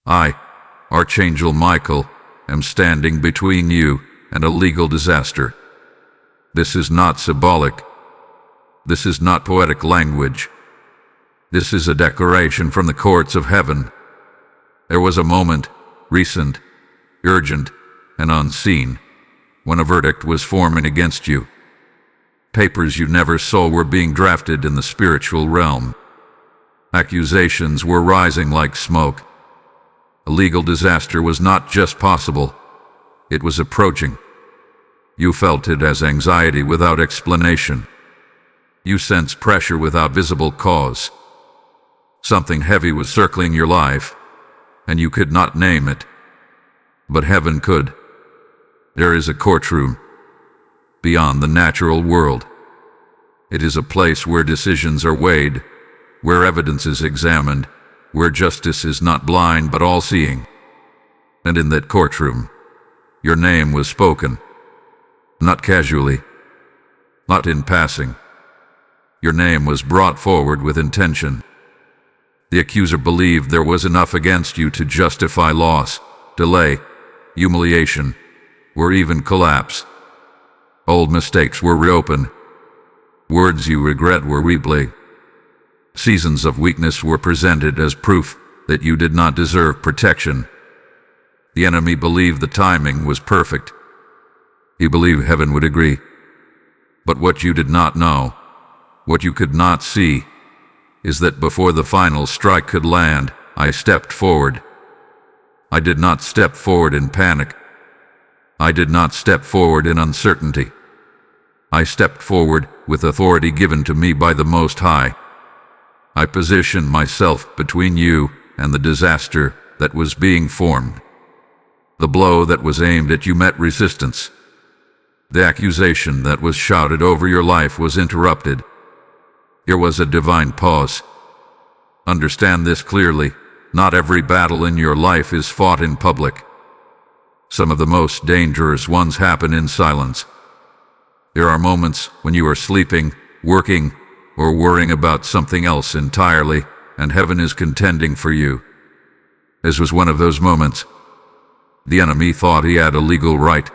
I, Archangel Michael, am standing between you and a legal disaster. This is not symbolic. This is not poetic language. This is a declaration from the courts of heaven. There was a moment, recent, urgent, and unseen, when a verdict was forming against you. Papers you never saw were being drafted in the spiritual realm. Accusations were rising like smoke. A legal disaster was not just possible, it was approaching. You felt it as anxiety without explanation. You sensed pressure without visible cause. Something heavy was circling your life, and you could not name it. But heaven could. There is a courtroom, beyond the natural world. It is a place where decisions are weighed, where evidence is examined, where justice is not blind but all-seeing. And in that courtroom, your name was spoken. Not casually, not in passing. Your name was brought forward with intention. The accuser believed there was enough against you to justify loss, delay, humiliation, or even collapse. Old mistakes were reopened. Words you regret were replayed. Seasons of weakness were presented as proof that you did not deserve protection. The enemy believed the timing was perfect. He believed heaven would agree. But what you did not know, what you could not see, is that before the final strike could land, I stepped forward. I did not step forward in panic. I did not step forward in uncertainty. I stepped forward with authority given to me by the Most High. I positioned myself between you and the disaster that was being formed. The blow that was aimed at you met resistance. The accusation that was shouted over your life was interrupted. There was a divine pause. Understand this clearly. Not every battle in your life is fought in public. Some of the most dangerous ones happen in silence. There are moments when you are sleeping, working, or worrying about something else entirely, and heaven is contending for you. This was one of those moments. The enemy thought he had a legal right.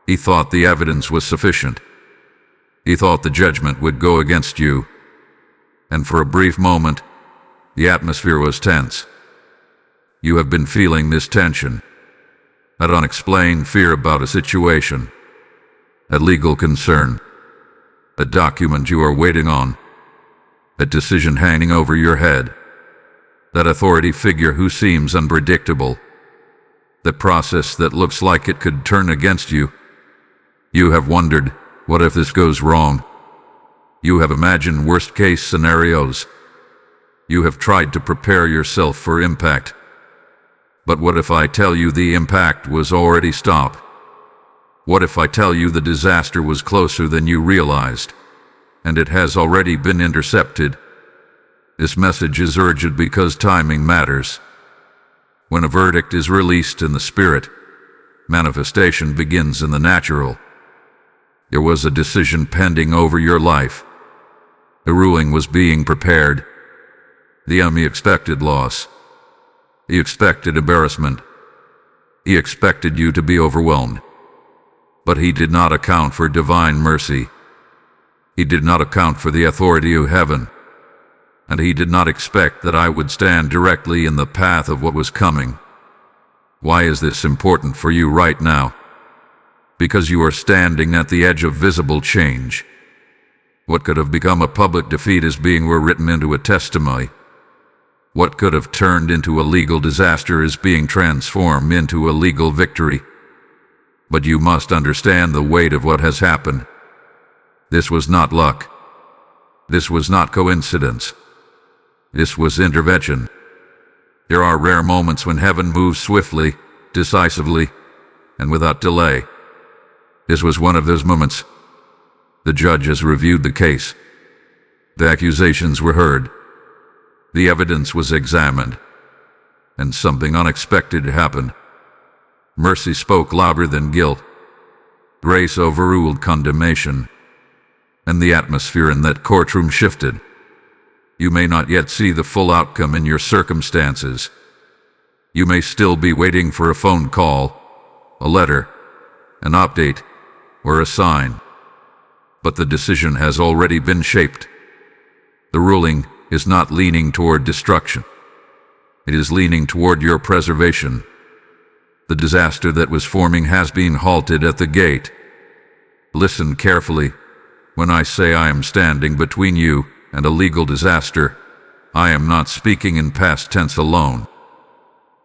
He thought the evidence was sufficient. He thought the judgment would go against you. And for a brief moment, the atmosphere was tense. You have been feeling this tension, that unexplained fear about a situation, a legal concern, a document you are waiting on, a decision hanging over your head, that authority figure who seems unpredictable, the process that looks like it could turn against you. You have wondered, what if this goes wrong? You have imagined worst-case scenarios. You have tried to prepare yourself for impact. But what if I tell you the impact was already stopped? What if I tell you the disaster was closer than you realized, and it has already been intercepted? This message is urgent because timing matters. When a verdict is released in the spirit, manifestation begins in the natural. There was a decision pending over your life. A ruling was being prepared. The enemy expected loss. He expected embarrassment. He expected you to be overwhelmed. But he did not account for divine mercy. He did not account for the authority of heaven. And he did not expect that I would stand directly in the path of what was coming. Why is this important for you right now? Because you are standing at the edge of visible change. What could have become a public defeat is being rewritten into a testimony. What could have turned into a legal disaster is being transformed into a legal victory. But you must understand the weight of what has happened. This was not luck. This was not coincidence. This was intervention. There are rare moments when heaven moves swiftly, decisively, and without delay. This was one of those moments. The judge has reviewed the case. The accusations were heard. The evidence was examined. And something unexpected happened. Mercy spoke louder than guilt. Grace overruled condemnation. And the atmosphere in that courtroom shifted. You may not yet see the full outcome in your circumstances. You may still be waiting for a phone call, a letter, an update, or a sign. But the decision has already been shaped. The ruling is not leaning toward destruction. It is leaning toward your preservation. The disaster that was forming has been halted at the gate. Listen carefully. When I say I am standing between you and a legal disaster, I am not speaking in past tense alone.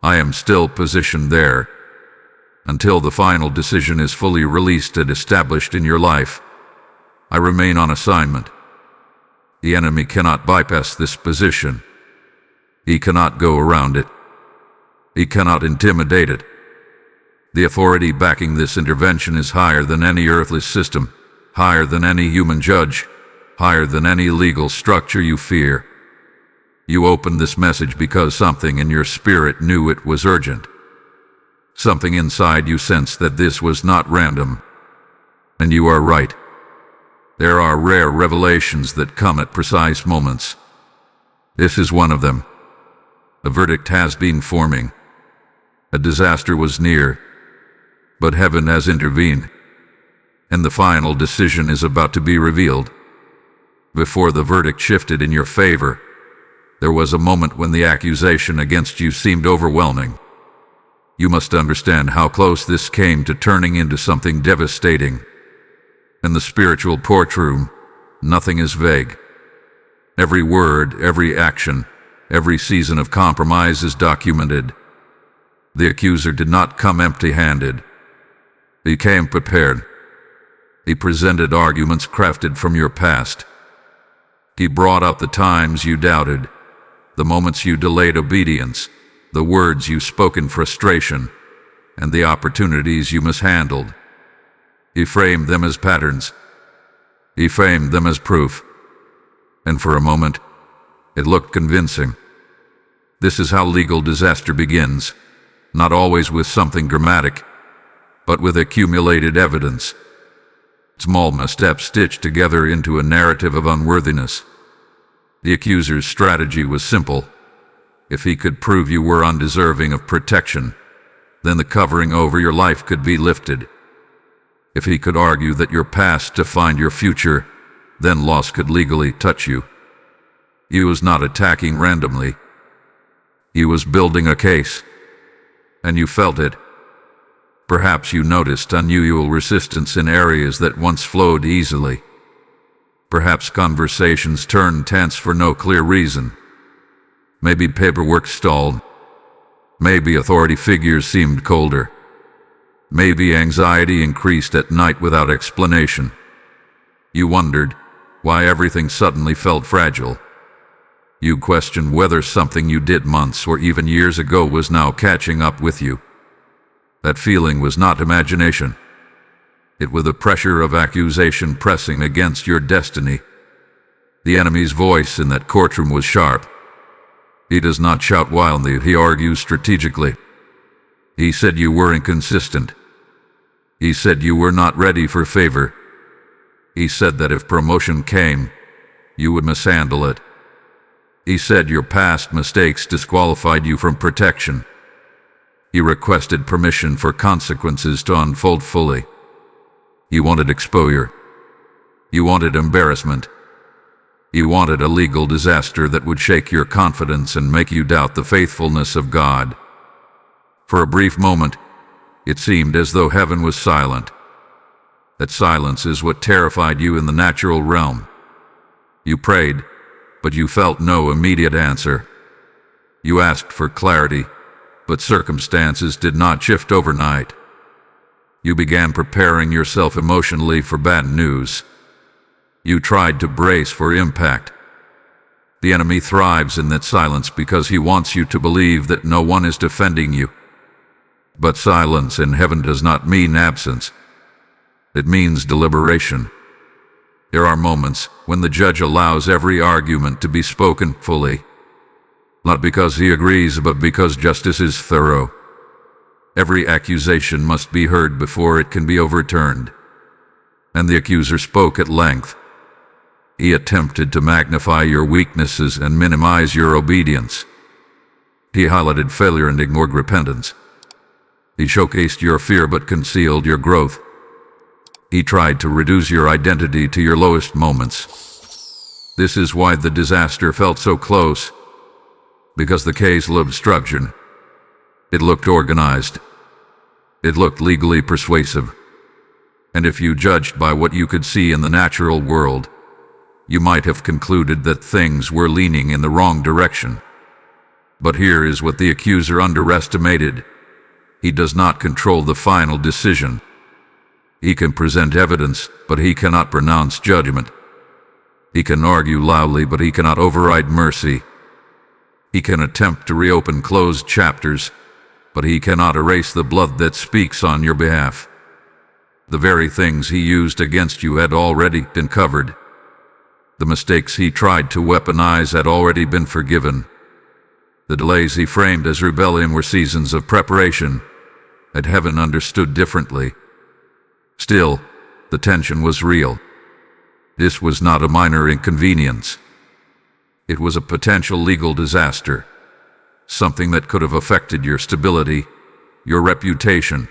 I am still positioned there. Until the final decision is fully released and established in your life, I remain on assignment. The enemy cannot bypass this position. He cannot go around it. He cannot intimidate it. The authority backing this intervention is higher than any earthly system, higher than any human judge, higher than any legal structure you fear. You opened this message because something in your spirit knew it was urgent. Something inside you sensed that this was not random. And you are right. There are rare revelations that come at precise moments. This is one of them. A verdict has been forming. A disaster was near, but heaven has intervened, and the final decision is about to be revealed. Before the verdict shifted in your favor, there was a moment when the accusation against you seemed overwhelming. You must understand how close this came to turning into something devastating. In the spiritual courtroom, nothing is vague. Every word, every action, every season of compromise is documented. The accuser did not come empty-handed. He came prepared. He presented arguments crafted from your past. He brought out the times you doubted, the moments you delayed obedience, the words you spoke in frustration, and the opportunities you mishandled. He framed them as patterns. He framed them as proof. And for a moment, it looked convincing. This is how legal disaster begins, not always with something dramatic, but with accumulated evidence. Small missteps stitched together into a narrative of unworthiness. The accuser's strategy was simple. If he could prove you were undeserving of protection, then the covering over your life could be lifted. If he could argue that your past defined your future, then loss could legally touch you. He was not attacking randomly. He was building a case. And you felt it. Perhaps you noticed unusual resistance in areas that once flowed easily. Perhaps conversations turned tense for no clear reason. Maybe paperwork stalled. Maybe authority figures seemed colder. Maybe anxiety increased at night without explanation. You wondered why everything suddenly felt fragile. You questioned whether something you did months or even years ago was now catching up with you. That feeling was not imagination. It was the pressure of accusation pressing against your destiny. The enemy's voice in that courtroom was sharp. He does not shout wildly, he argues strategically. He said you were inconsistent. He said you were not ready for favor. He said that if promotion came, you would mishandle it. He said your past mistakes disqualified you from protection. He requested permission for consequences to unfold fully. You wanted exposure. You wanted embarrassment. You wanted a legal disaster that would shake your confidence and make you doubt the faithfulness of God. For a brief moment, it seemed as though heaven was silent. That silence is what terrified you in the natural realm. You prayed, but you felt no immediate answer. You asked for clarity, but circumstances did not shift overnight. You began preparing yourself emotionally for bad news. You tried to brace for impact. The enemy thrives in that silence because he wants you to believe that no one is defending you. But silence in heaven does not mean absence. It means deliberation. There are moments when the judge allows every argument to be spoken fully. Not because he agrees, but because justice is thorough. Every accusation must be heard before it can be overturned. And the accuser spoke at length. He attempted to magnify your weaknesses and minimize your obedience. He highlighted failure and ignored repentance. He showcased your fear but concealed your growth. He tried to reduce your identity to your lowest moments. This is why the disaster felt so close, because the case of obstruction. It looked organized. It looked legally persuasive. And if you judged by what you could see in the natural world, you might have concluded that things were leaning in the wrong direction. But here is what the accuser underestimated. He does not control the final decision. He can present evidence, but he cannot pronounce judgment. He can argue loudly, but he cannot override mercy. He can attempt to reopen closed chapters, but he cannot erase the blood that speaks on your behalf. The very things he used against you had already been covered. The mistakes he tried to weaponize had already been forgiven. The delays he framed as rebellion were seasons of preparation, had heaven understood differently. Still, the tension was real. This was not a minor inconvenience. It was a potential legal disaster, something that could have affected your stability, your reputation,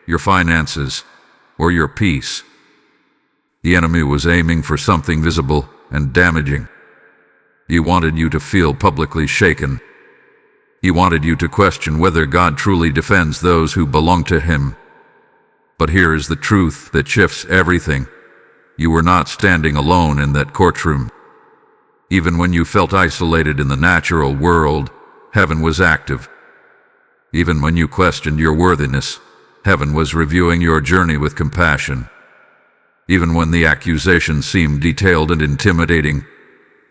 your finances, or your peace. The enemy was aiming for something visible and damaging. He wanted you to feel publicly shaken. He wanted you to question whether God truly defends those who belong to Him. But here is the truth that shifts everything. You were not standing alone in that courtroom. Even when you felt isolated in the natural world, heaven was active. Even when you questioned your worthiness, heaven was reviewing your journey with compassion. Even when the accusation seemed detailed and intimidating,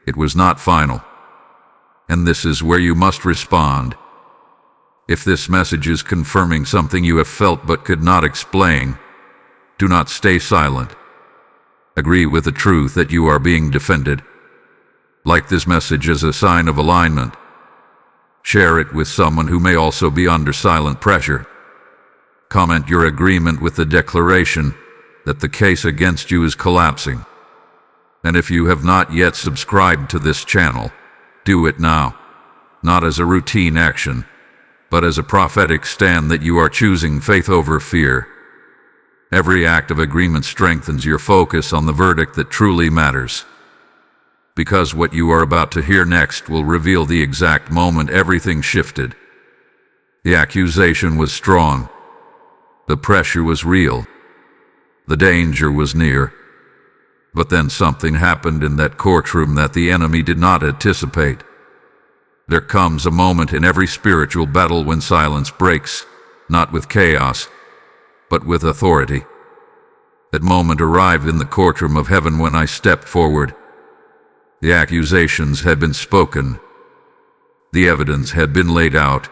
it was not final. And this is where you must respond. If this message is confirming something you have felt but could not explain, do not stay silent. Agree with the truth that you are being defended. Like this message as a sign of alignment. Share it with someone who may also be under silent pressure. Comment your agreement with the declaration that the case against you is collapsing. And if you have not yet subscribed to this channel, do it now, not as a routine action, but as a prophetic stand that you are choosing faith over fear. Every act of agreement strengthens your focus on the verdict that truly matters. Because what you are about to hear next will reveal the exact moment everything shifted. The accusation was strong. The pressure was real. The danger was near. But then something happened in that courtroom that the enemy did not anticipate. There comes a moment in every spiritual battle when silence breaks, not with chaos, but with authority. That moment arrived in the courtroom of heaven when I stepped forward. The accusations had been spoken. The evidence had been laid out.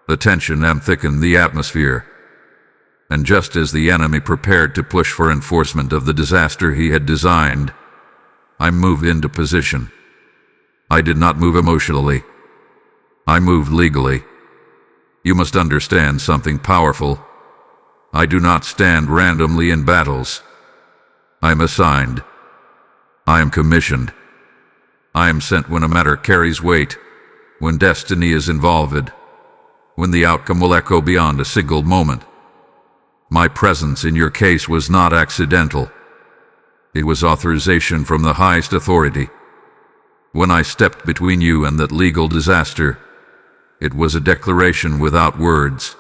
The tension had thickened the atmosphere. And just as the enemy prepared to push for enforcement of the disaster he had designed, I moved into position. I did not move emotionally. I moved legally. You must understand something powerful. I do not stand randomly in battles. I am assigned. I am commissioned. I am sent when a matter carries weight, when destiny is involved, when the outcome will echo beyond a single moment. My presence in your case was not accidental. It was authorization from the highest authority. When I stepped between you and that legal disaster, it was a declaration without words.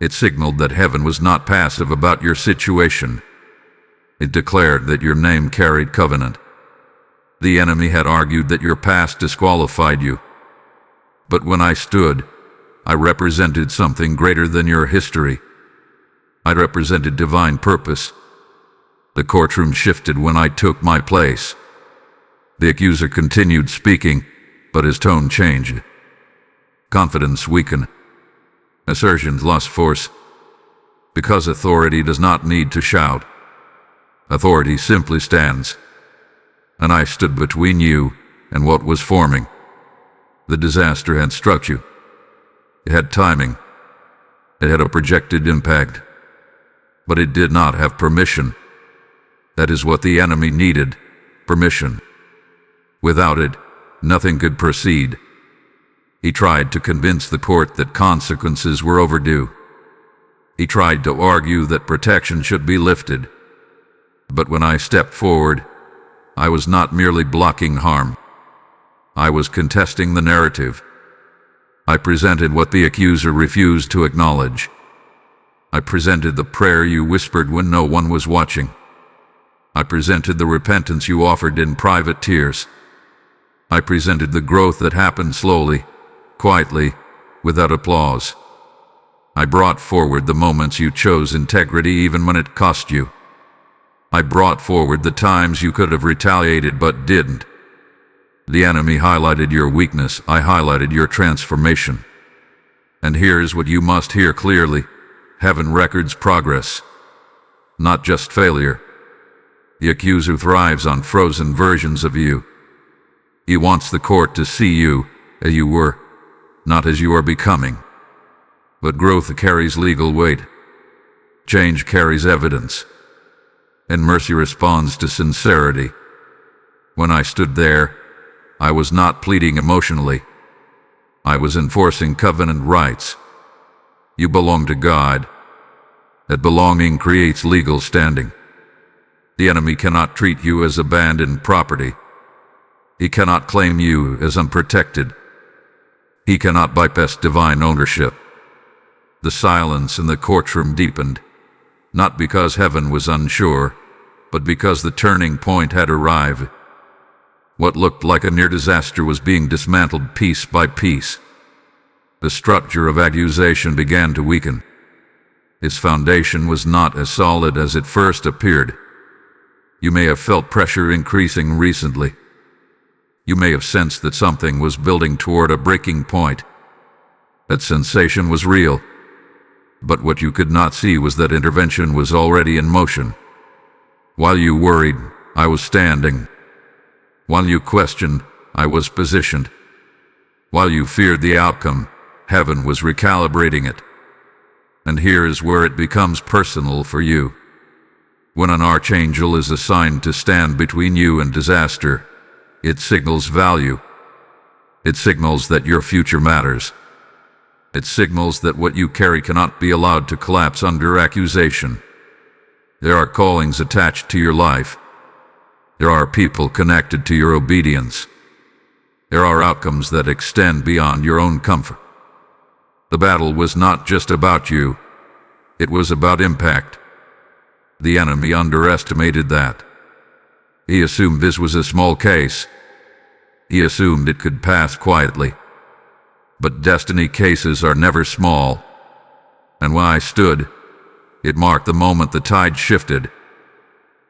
It signaled that heaven was not passive about your situation. It declared that your name carried covenant. The enemy had argued that your past disqualified you. But when I stood, I represented something greater than your history. I represented divine purpose. The courtroom shifted when I took my place. The accuser continued speaking, but his tone changed. Confidence weakened. Assertions lost force. Because authority does not need to shout. Authority simply stands. And I stood between you and what was forming. The disaster had struck you. It had timing. It had a projected impact. But it did not have permission. That is what the enemy needed, permission. Without it, nothing could proceed. He tried to convince the court that consequences were overdue. He tried to argue that protection should be lifted. But when I stepped forward, I was not merely blocking harm. I was contesting the narrative. I presented what the accuser refused to acknowledge. I presented the prayer you whispered when no one was watching. I presented the repentance you offered in private tears. I presented the growth that happened slowly, quietly, without applause. I brought forward the moments you chose integrity even when it cost you. I brought forward the times you could have retaliated but didn't. The enemy highlighted your weakness, I highlighted your transformation. And here's what you must hear clearly. Heaven records progress, not just failure. The accuser thrives on frozen versions of you. He wants the court to see you as you were, not as you are becoming. But growth carries legal weight. Change carries evidence. And mercy responds to sincerity. When I stood there, I was not pleading emotionally. I was enforcing covenant rights. You belong to God. That belonging creates legal standing. The enemy cannot treat you as abandoned property. He cannot claim you as unprotected. He cannot bypass divine ownership. The silence in the courtroom deepened, not because heaven was unsure, but because the turning point had arrived. What looked like a near disaster was being dismantled piece by piece. The structure of accusation began to weaken. Its foundation was not as solid as it first appeared. You may have felt pressure increasing recently. You may have sensed that something was building toward a breaking point. That sensation was real. But what you could not see was that intervention was already in motion. While you worried, I was standing. While you questioned, I was positioned. While you feared the outcome, heaven was recalibrating it. And here is where it becomes personal for you. When an archangel is assigned to stand between you and disaster, it signals value. It signals that your future matters. It signals that what you carry cannot be allowed to collapse under accusation. There are callings attached to your life. There are people connected to your obedience. There are outcomes that extend beyond your own comfort. The battle was not just about you. It was about impact. The enemy underestimated that. He assumed this was a small case. He assumed it could pass quietly. But destiny cases are never small. And when I stood, it marked the moment the tide shifted.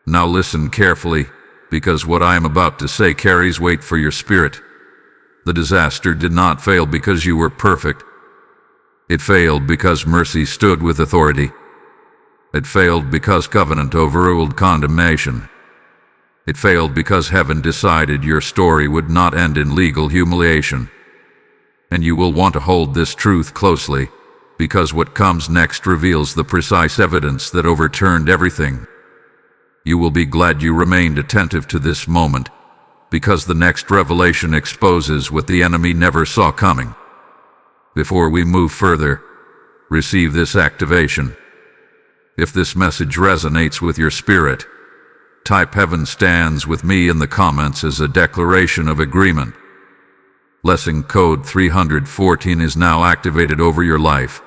Now listen carefully, because what I am about to say carries weight for your spirit. The disaster did not fail because you were perfect. It failed because mercy stood with authority. It failed because covenant overruled condemnation. It failed because heaven decided your story would not end in legal humiliation. And you will want to hold this truth closely, because what comes next reveals the precise evidence that overturned everything. You will be glad you remained attentive to this moment, because the next revelation exposes what the enemy never saw coming. Before we move further, receive this activation. If this message resonates with your spirit, type "Heaven stands with me" in the comments as a declaration of agreement. Lesson code 314 is now activated over your life.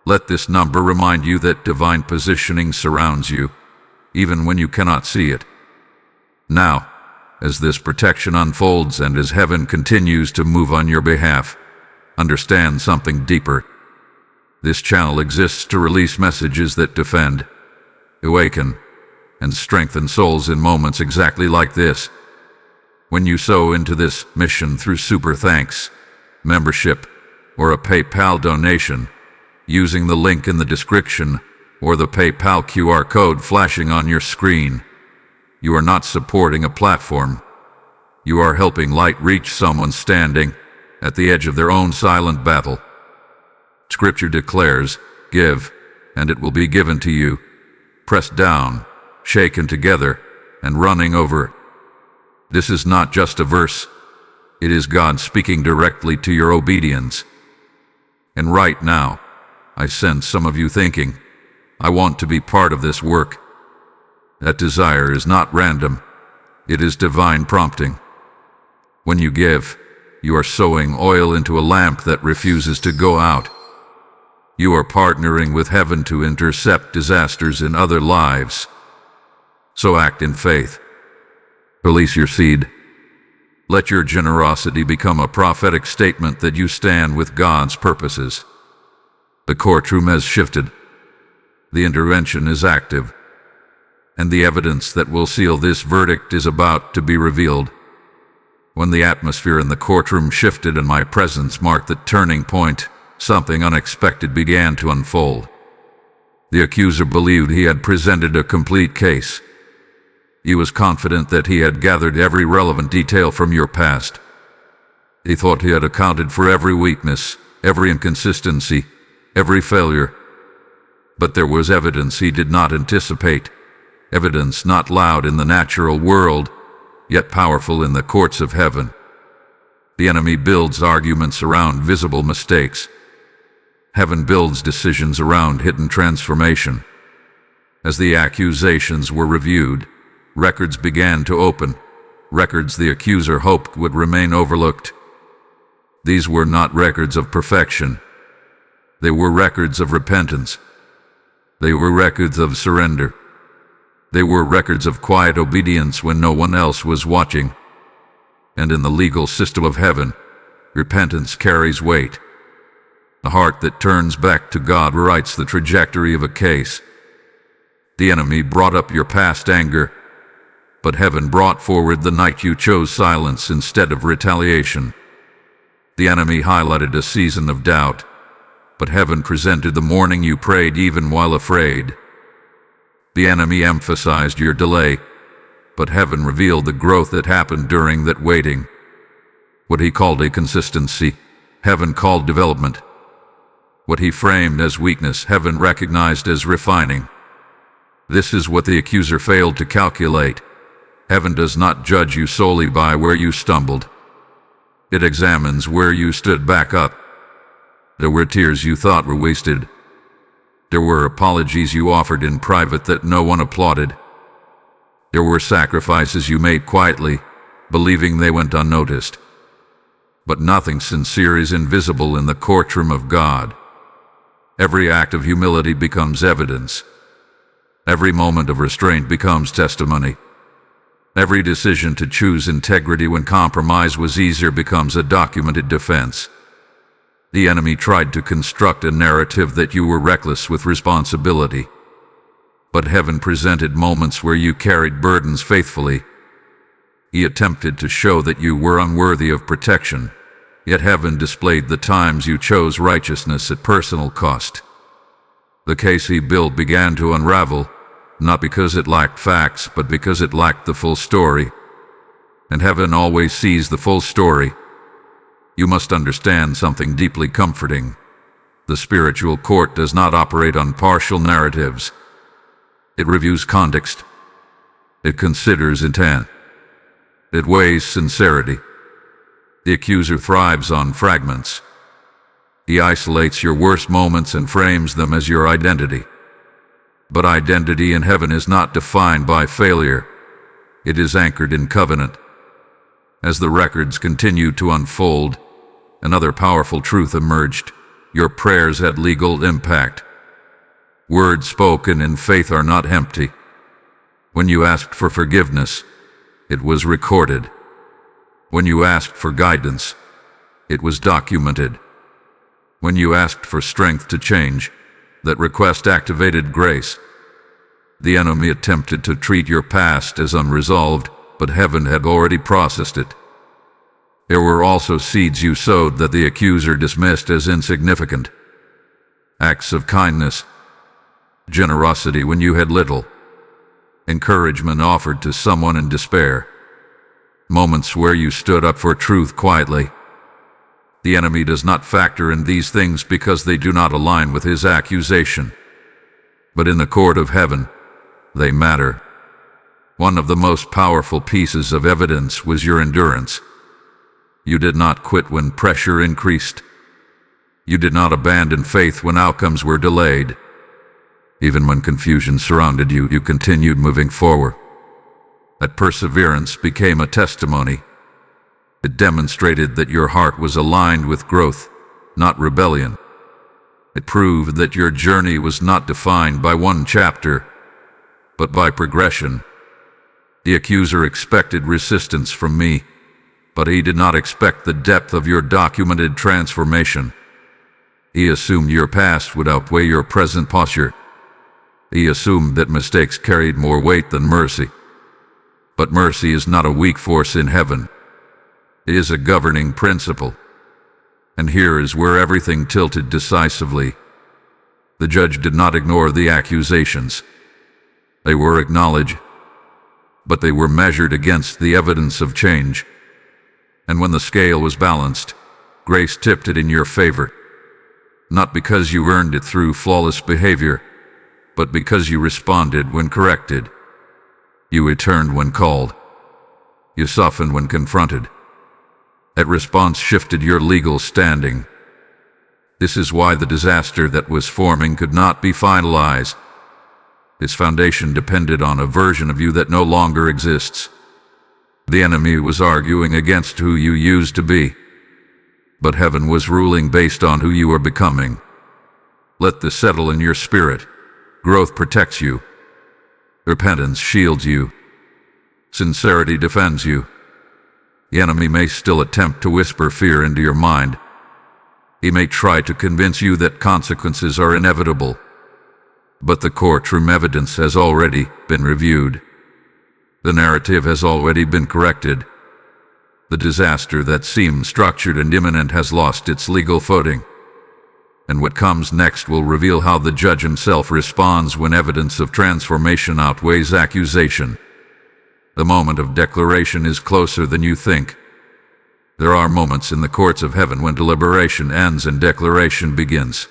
Let this number remind you that divine positioning surrounds you, even when you cannot see it. Now, as this protection unfolds and as heaven continues to move on your behalf, understand something deeper. This channel exists to release messages that defend, awaken, and strengthen souls in moments exactly like this. When you sow into this mission through super thanks, membership, or a PayPal donation, using the link in the description or the PayPal QR code flashing on your screen, you are not supporting a platform. You are helping light reach someone standing at the edge of their own silent battle. Scripture declares, "Give, and it will be given to you, pressed down, shaken together, and running over." This is not just a verse. It is God speaking directly to your obedience. And right now, I sense some of you thinking, I want to be part of this work. That desire is not random. It is divine prompting. When you give, you are sowing oil into a lamp that refuses to go out. You are partnering with heaven to intercept disasters in other lives. So act in faith. Release your seed. Let your generosity become a prophetic statement that you stand with God's purposes. The courtroom has shifted. The intervention is active. And the evidence that will seal this verdict is about to be revealed. When the atmosphere in the courtroom shifted and my presence marked the turning point, something unexpected began to unfold. The accuser believed he had presented a complete case. He was confident that he had gathered every relevant detail from your past. He thought he had accounted for every weakness, every inconsistency, every failure. But there was evidence he did not anticipate, evidence not loud in the natural world, yet powerful in the courts of heaven. The enemy builds arguments around visible mistakes. Heaven builds decisions around hidden transformation. As the accusations were reviewed, records began to open, records the accuser hoped would remain overlooked. These were not records of perfection. They were records of repentance. They were records of surrender. They were records of quiet obedience when no one else was watching. And in the legal system of heaven, repentance carries weight. The heart that turns back to God writes the trajectory of a case. The enemy brought up your past anger, but heaven brought forward the night you chose silence instead of retaliation. The enemy highlighted a season of doubt, but heaven presented the morning you prayed even while afraid. The enemy emphasized your delay, but heaven revealed the growth that happened during that waiting. What he called a consistency, heaven called development. What he framed as weakness, heaven recognized as refining. This is what the accuser failed to calculate. Heaven does not judge you solely by where you stumbled. It examines where you stood back up. There were tears you thought were wasted. There were apologies you offered in private that no one applauded. There were sacrifices you made quietly, believing they went unnoticed. But nothing sincere is invisible in the courtroom of God. Every act of humility becomes evidence. Every moment of restraint becomes testimony. Every decision to choose integrity when compromise was easier becomes a documented defense. The enemy tried to construct a narrative that you were reckless with responsibility. But heaven presented moments where you carried burdens faithfully. He attempted to show that you were unworthy of protection, yet heaven displayed the times you chose righteousness at personal cost. The case he built began to unravel, not because it lacked facts, but because it lacked the full story. And heaven always sees the full story. You must understand something deeply comforting. The spiritual court does not operate on partial narratives. It reviews context. It considers intent. It weighs sincerity. The accuser thrives on fragments. He isolates your worst moments and frames them as your identity. But identity in heaven is not defined by failure. It is anchored in covenant. As the records continued to unfold, another powerful truth emerged. Your prayers had legal impact. Words spoken in faith are not empty. When you asked for forgiveness, it was recorded. When you asked for guidance, it was documented. When you asked for strength to change, that request activated grace. The enemy attempted to treat your past as unresolved, but heaven had already processed it. There were also seeds you sowed that the accuser dismissed as insignificant. Acts of kindness, generosity when you had little, encouragement offered to someone in despair, moments where you stood up for truth quietly. The enemy does not factor in these things because they do not align with his accusation. But in the court of heaven, they matter. One of the most powerful pieces of evidence was your endurance. You did not quit when pressure increased. You did not abandon faith when outcomes were delayed. Even when confusion surrounded you, you continued moving forward. That perseverance became a testimony. It demonstrated that your heart was aligned with growth, not rebellion. It proved that your journey was not defined by one chapter, but by progression. The accuser expected resistance from me, but he did not expect the depth of your documented transformation. He assumed your past would outweigh your present posture. He assumed that mistakes carried more weight than mercy. But mercy is not a weak force in heaven. It is a governing principle. And here is where everything tilted decisively. The judge did not ignore the accusations. They were acknowledged, but they were measured against the evidence of change. And when the scale was balanced, grace tipped it in your favor. Not because you earned it through flawless behavior, but because you responded when corrected. You returned when called. You softened when confronted. That response shifted your legal standing. This is why the disaster that was forming could not be finalized. Its foundation depended on a version of you that no longer exists. The enemy was arguing against who you used to be, but heaven was ruling based on who you are becoming. Let this settle in your spirit. Growth protects you. Repentance shields you. Sincerity defends you. The enemy may still attempt to whisper fear into your mind. He may try to convince you that consequences are inevitable. But the courtroom evidence has already been reviewed. The narrative has already been corrected. The disaster that seemed structured and imminent has lost its legal footing. And what comes next will reveal how the judge himself responds when evidence of transformation outweighs accusation. The moment of declaration is closer than you think. There are moments in the courts of heaven when deliberation ends and declaration begins.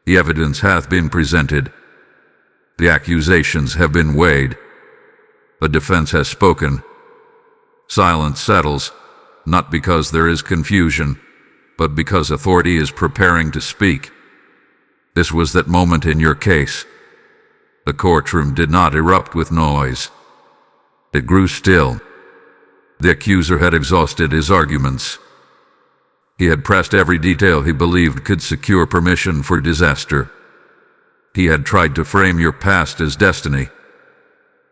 The evidence hath been presented. The accusations have been weighed. The defense has spoken. Silence settles, not because there is confusion, but because authority is preparing to speak. This was that moment in your case. The courtroom did not erupt with noise. It grew still. The accuser had exhausted his arguments. He had pressed every detail he believed could secure permission for disaster. He had tried to frame your past as destiny.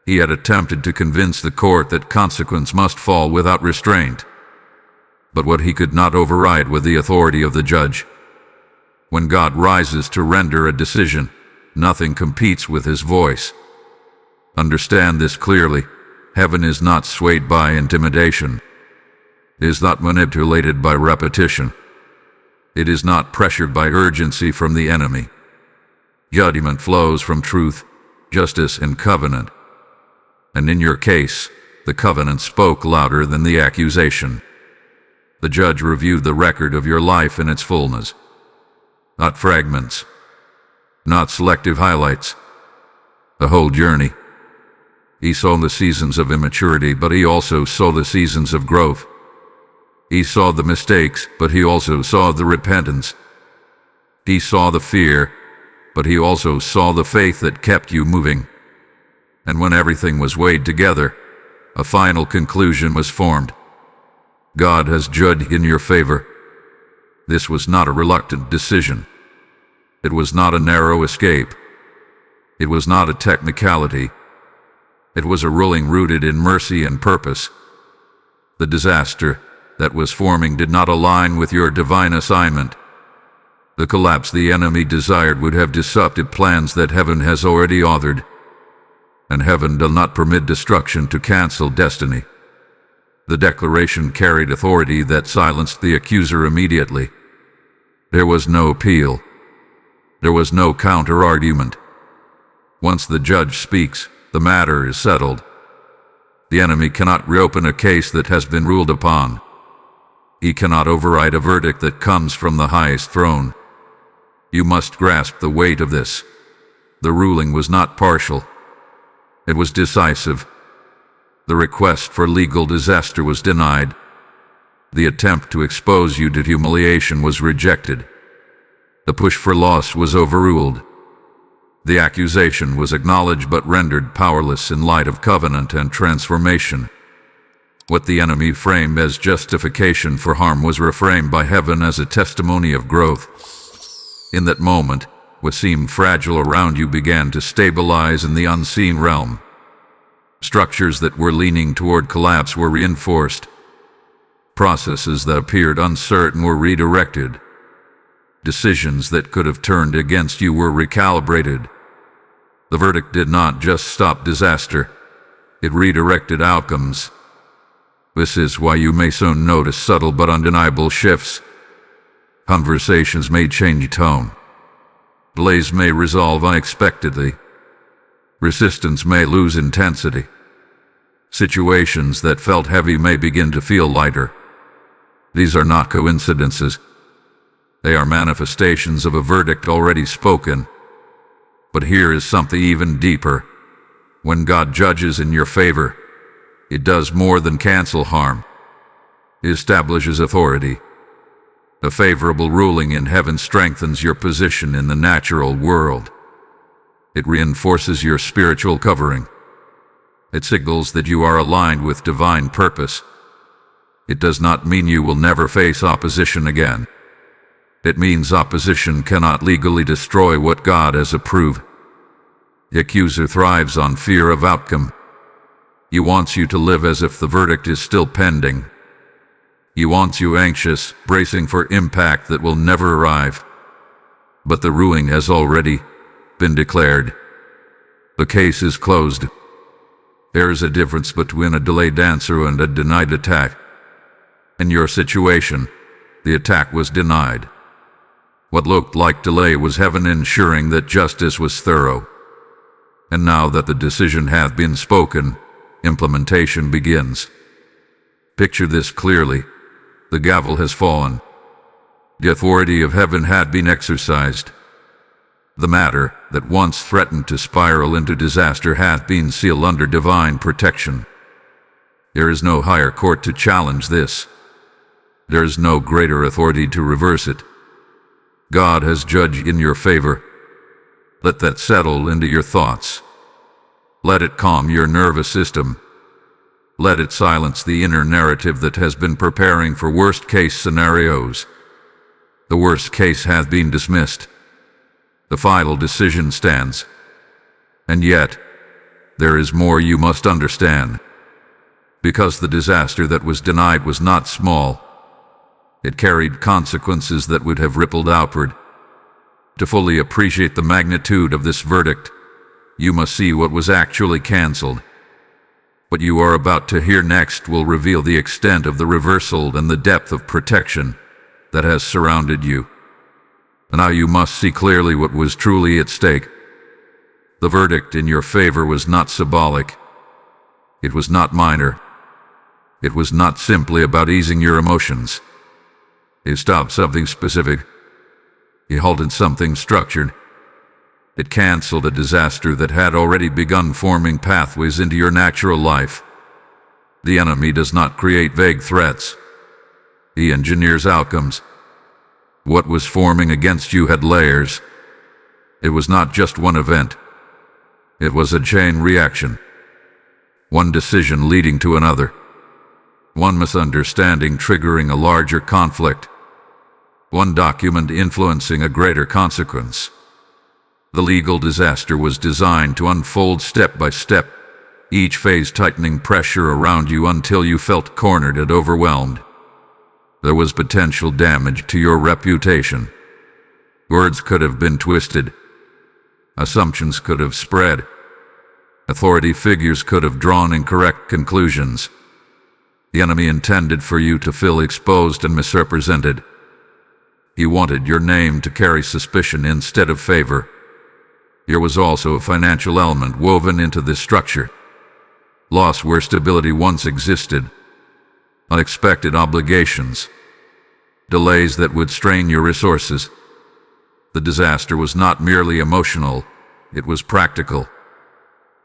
He had attempted to convince the court that consequence must fall without restraint. But what he could not override was the authority of the judge. When God rises to render a decision, nothing competes with his voice. Understand this clearly. Heaven is not swayed by intimidation. It is not manipulated by repetition. It is not pressured by urgency from the enemy. Judgment flows from truth, justice, and covenant. And in your case, the covenant spoke louder than the accusation. The judge reviewed the record of your life in its fullness. Not fragments. Not selective highlights. The whole journey. He saw the seasons of immaturity, but he also saw the seasons of growth. He saw the mistakes, but he also saw the repentance. He saw the fear, but he also saw the faith that kept you moving. And when everything was weighed together, a final conclusion was formed. God has judged in your favor. This was not a reluctant decision. It was not a narrow escape. It was not a technicality. It was a ruling rooted in mercy and purpose. The disaster that was forming did not align with your divine assignment. The collapse the enemy desired would have disrupted plans that heaven has already authored. And heaven does not permit destruction to cancel destiny. The declaration carried authority that silenced the accuser immediately. There was no appeal. There was no counter-argument. Once the judge speaks, the matter is settled. The enemy cannot reopen a case that has been ruled upon. He cannot override a verdict that comes from the highest throne. You must grasp the weight of this. The ruling was not partial. It was decisive. The request for legal disaster was denied. The attempt to expose you to humiliation was rejected. The push for loss was overruled. The accusation was acknowledged but rendered powerless in light of covenant and transformation. What the enemy framed as justification for harm was reframed by heaven as a testimony of growth. In that moment, what seemed fragile around you began to stabilize in the unseen realm. Structures that were leaning toward collapse were reinforced. Processes that appeared uncertain were redirected. Decisions that could have turned against you were recalibrated. The verdict did not just stop disaster, it redirected outcomes. This is why you may soon notice subtle but undeniable shifts. Conversations may change tone. Delays may resolve unexpectedly. Resistance may lose intensity. Situations that felt heavy may begin to feel lighter. These are not coincidences. They are manifestations of a verdict already spoken. But here is something even deeper. When God judges in your favor, it does more than cancel harm. It establishes authority. A favorable ruling in heaven strengthens your position in the natural world. It reinforces your spiritual covering. It signals that you are aligned with divine purpose. It does not mean you will never face opposition again. It means opposition cannot legally destroy what God has approved. The accuser thrives on fear of outcome. He wants you to live as if the verdict is still pending. He wants you anxious, bracing for impact that will never arrive. But the ruling has already been declared. The case is closed. There is a difference between a delayed answer and a denied attack. In your situation, the attack was denied. What looked like delay was heaven ensuring that justice was thorough. And now that the decision hath been spoken, implementation begins. Picture this clearly. The gavel has fallen. The authority of heaven had been exercised. The matter that once threatened to spiral into disaster hath been sealed under divine protection. There is no higher court to challenge this. There is no greater authority to reverse it. God has judged in your favor. Let that settle into your thoughts. Let it calm your nervous system. Let it silence the inner narrative that has been preparing for worst-case scenarios. The worst case hath been dismissed. The final decision stands. And yet, there is more you must understand. Because the disaster that was denied was not small. It carried consequences that would have rippled outward. To fully appreciate the magnitude of this verdict, you must see what was actually canceled. What you are about to hear next will reveal the extent of the reversal and the depth of protection that has surrounded you. And now you must see clearly what was truly at stake. The verdict in your favor was not symbolic. It was not minor. It was not simply about easing your emotions. It stopped something specific. It halted something structured. It canceled a disaster that had already begun forming pathways into your natural life. The enemy does not create vague threats. He engineers outcomes. What was forming against you had layers. It was not just one event. It was a chain reaction. One decision leading to another. One misunderstanding triggering a larger conflict. One document influencing a greater consequence. The legal disaster was designed to unfold step by step, each phase tightening pressure around you until you felt cornered and overwhelmed. There was potential damage to your reputation. Words could have been twisted. Assumptions could have spread. Authority figures could have drawn incorrect conclusions. The enemy intended for you to feel exposed and misrepresented. He wanted your name to carry suspicion instead of favor. There was also a financial element woven into this structure. Loss where stability once existed. Unexpected obligations. Delays that would strain your resources. The disaster was not merely emotional, it was practical.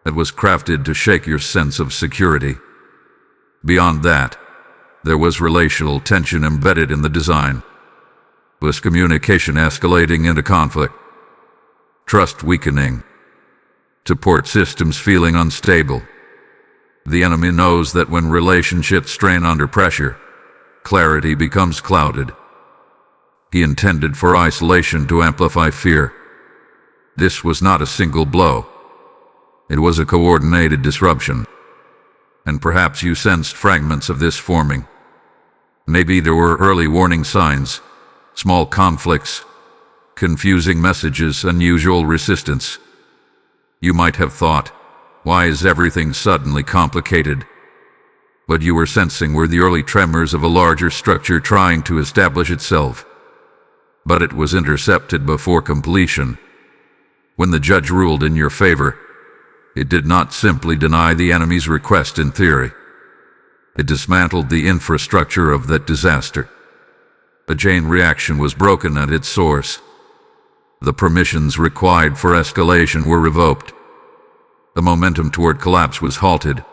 It was crafted to shake your sense of security. Beyond that, There was relational tension embedded in the design. Was communication escalating into conflict? Trust weakening? Support systems feeling unstable? The enemy knows that when relationships strain under pressure, clarity becomes clouded. He intended for isolation to amplify fear. This was not a single blow. It was a coordinated disruption. And perhaps you sensed fragments of this forming. Maybe there were early warning signs, small conflicts, confusing messages, unusual resistance. You might have thought, why is everything suddenly complicated? What you were sensing were the early tremors of a larger structure trying to establish itself. But it was intercepted before completion. When the judge ruled in your favor, it did not simply deny the enemy's request in theory. It dismantled the infrastructure of that disaster. A chain reaction was broken at its source. The permissions required for escalation were revoked. The momentum toward collapse was halted.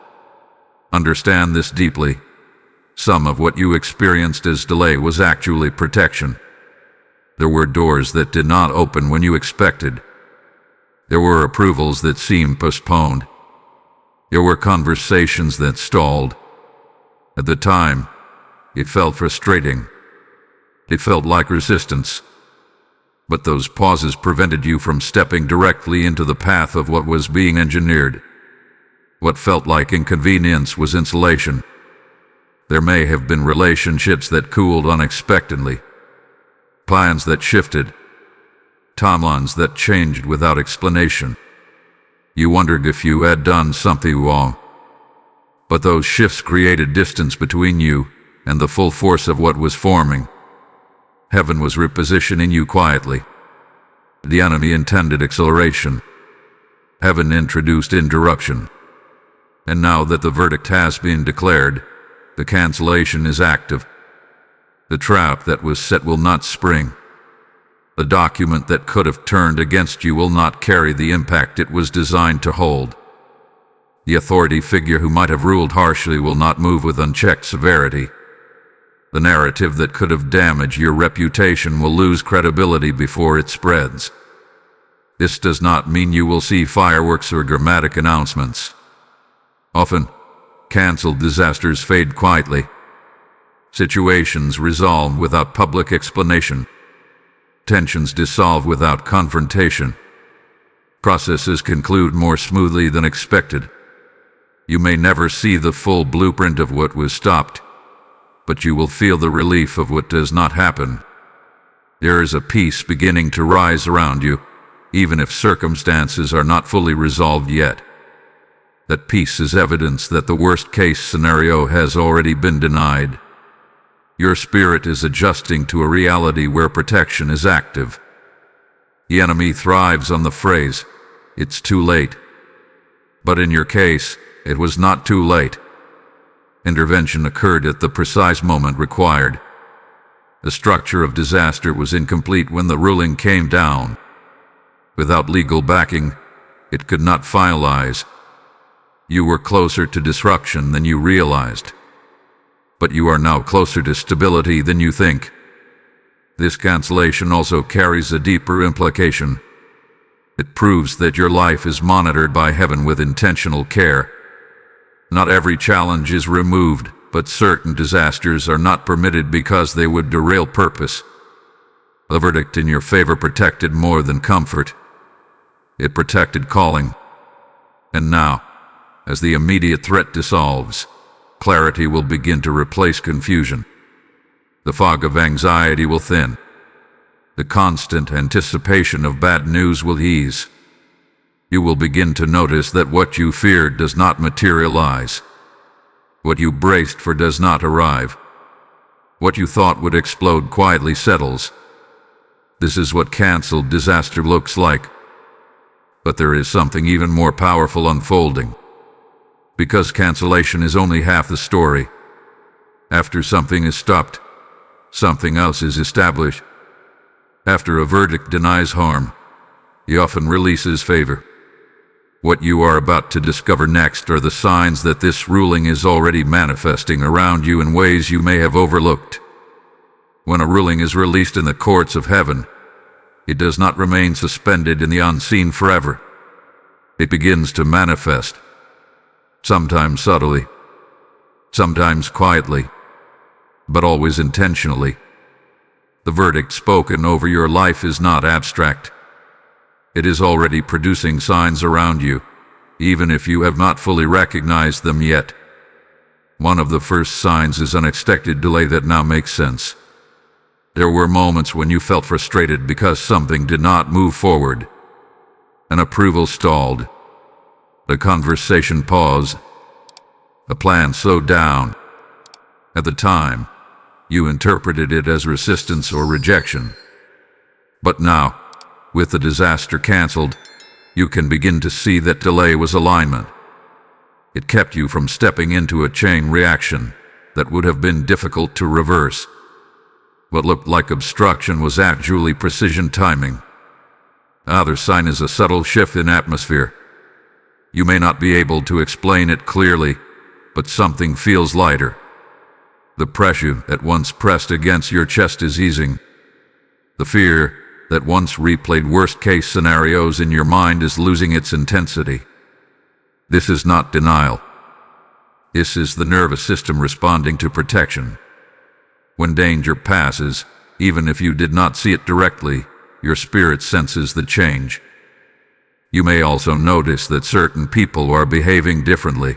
Understand this deeply. Some of what you experienced as delay was actually protection. There were doors that did not open when you expected. There were approvals that seemed postponed. There were conversations that stalled. At the time, it felt frustrating. It felt like resistance. But those pauses prevented you from stepping directly into the path of what was being engineered. What felt like inconvenience was insulation. There may have been relationships that cooled unexpectedly, plans that shifted, timelines that changed without explanation. You wondered if you had done something wrong. But those shifts created distance between you and the full force of what was forming. Heaven was repositioning you quietly. The enemy intended acceleration. Heaven introduced interruption. And now that the verdict has been declared, the cancellation is active. The trap that was set will not spring. The document that could have turned against you will not carry the impact it was designed to hold. The authority figure who might have ruled harshly will not move with unchecked severity. The narrative that could have damaged your reputation will lose credibility before it spreads. This does not mean you will see fireworks or dramatic announcements. Often, canceled disasters fade quietly. Situations resolve without public explanation. Tensions dissolve without confrontation. Processes conclude more smoothly than expected. You may never see the full blueprint of what was stopped, but you will feel the relief of what does not happen. There is a peace beginning to rise around you, even if circumstances are not fully resolved yet. That peace is evidence that the worst-case scenario has already been denied. Your spirit is adjusting to a reality where protection is active. The enemy thrives on the phrase, "It's too late." But in your case, it was not too late. Intervention occurred at the precise moment required. The structure of disaster was incomplete when the ruling came down. Without legal backing, it could not finalize. You were closer to disruption than you realized. But you are now closer to stability than you think. This cancellation also carries a deeper implication. It proves that your life is monitored by heaven with intentional care. Not every challenge is removed, but certain disasters are not permitted because they would derail purpose. The verdict in your favor protected more than comfort. It protected calling. And now, as the immediate threat dissolves, clarity will begin to replace confusion. The fog of anxiety will thin. The constant anticipation of bad news will ease. You will begin to notice that what you feared does not materialize. What you braced for does not arrive. What you thought would explode quietly settles. This is what canceled disaster looks like. But there is something even more powerful unfolding. Because cancellation is only half the story. After something is stopped, something else is established. After a verdict denies harm, he often releases favor. What you are about to discover next are the signs that this ruling is already manifesting around you in ways you may have overlooked. When a ruling is released in the courts of heaven, it does not remain suspended in the unseen forever. It begins to manifest, sometimes subtly, sometimes quietly, but always intentionally. The verdict spoken over your life is not abstract. It is already producing signs around you, even if you have not fully recognized them yet. One of the first signs is unexpected delay that now makes sense. There were moments when you felt frustrated because something did not move forward. An approval stalled. A conversation paused. A plan slowed down. At the time, you interpreted it as resistance or rejection. But now, with the disaster canceled, you can begin to see that delay was alignment. It kept you from stepping into a chain reaction that would have been difficult to reverse. What looked like obstruction was actually precision timing. Another sign is a subtle shift in atmosphere. You may not be able to explain it clearly, but something feels lighter. The pressure that once pressed against your chest is easing. The fear that once replayed worst-case scenarios in your mind is losing its intensity. This is not denial. This is the nervous system responding to protection. When danger passes, even if you did not see it directly, your spirit senses the change. You may also notice that certain people are behaving differently.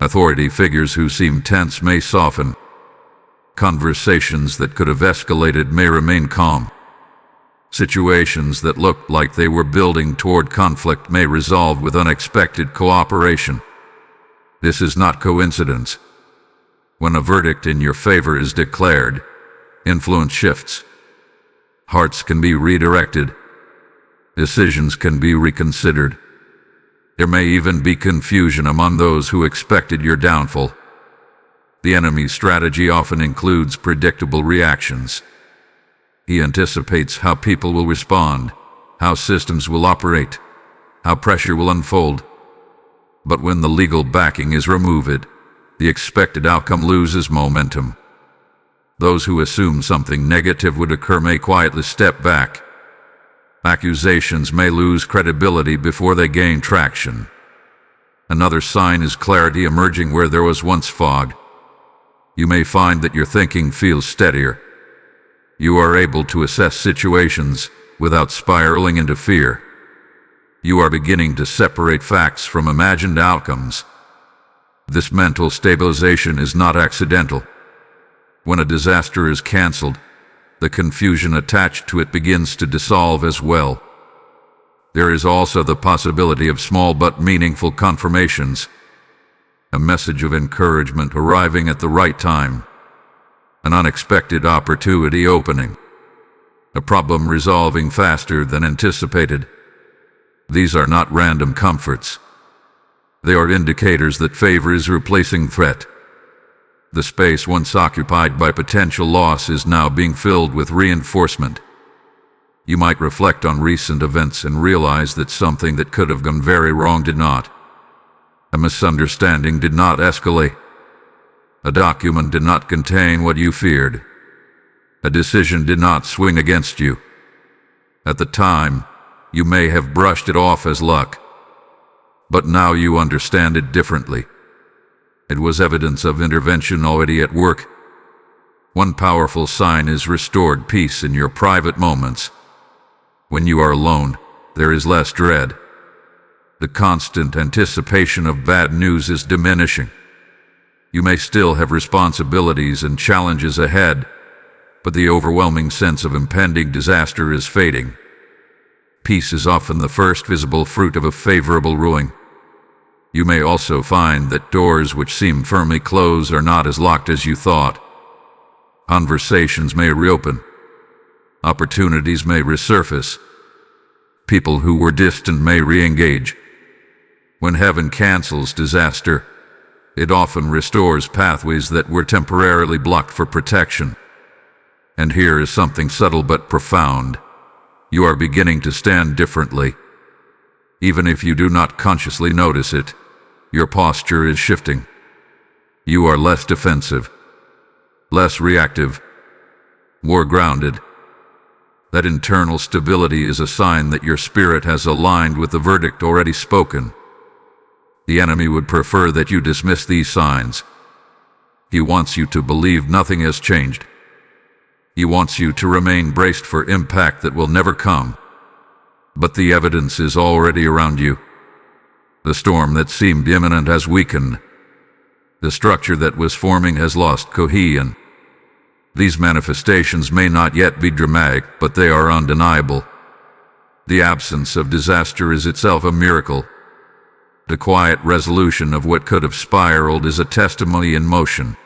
Authority figures who seem tense may soften. Conversations that could have escalated may remain calm. Situations that looked like they were building toward conflict may resolve with unexpected cooperation. This is not coincidence. When a verdict in your favor is declared, influence shifts. Hearts can be redirected. Decisions can be reconsidered. There may even be confusion among those who expected your downfall. The enemy's strategy often includes predictable reactions. He anticipates how people will respond, how systems will operate, how pressure will unfold. But when the legal backing is removed, the expected outcome loses momentum. Those who assume something negative would occur may quietly step back. Accusations may lose credibility before they gain traction. Another sign is clarity emerging where there was once fog. You may find that your thinking feels steadier. You are able to assess situations without spiraling into fear. You are beginning to separate facts from imagined outcomes. This mental stabilization is not accidental. When a disaster is canceled, the confusion attached to it begins to dissolve as well. There is also the possibility of small but meaningful confirmations. A message of encouragement arriving at the right time. An unexpected opportunity opening. A problem resolving faster than anticipated. These are not random comforts. They are indicators that favor is replacing threat. The space once occupied by potential loss is now being filled with reinforcement. You might reflect on recent events and realize that something that could have gone very wrong did not. A misunderstanding did not escalate. A document did not contain what you feared. A decision did not swing against you. At the time, you may have brushed it off as luck. But now you understand it differently. It was evidence of intervention already at work. One powerful sign is restored peace in your private moments. When you are alone, there is less dread. The constant anticipation of bad news is diminishing. You may still have responsibilities and challenges ahead, but the overwhelming sense of impending disaster is fading. Peace is often the first visible fruit of a favorable ruling. You may also find that doors which seem firmly closed are not as locked as you thought. Conversations may reopen. Opportunities may resurface. People who were distant may re-engage. When heaven cancels disaster, it often restores pathways that were temporarily blocked for protection. And here is something subtle but profound. You are beginning to stand differently. Even if you do not consciously notice it, your posture is shifting. You are less defensive, less reactive, more grounded. That internal stability is a sign that your spirit has aligned with the verdict already spoken. The enemy would prefer that you dismiss these signs. He wants you to believe nothing has changed. He wants you to remain braced for impact that will never come. But the evidence is already around you. The storm that seemed imminent has weakened. The structure that was forming has lost cohesion. These manifestations may not yet be dramatic, but they are undeniable. The absence of disaster is itself a miracle. The quiet resolution of what could have spiraled is a testimony in motion.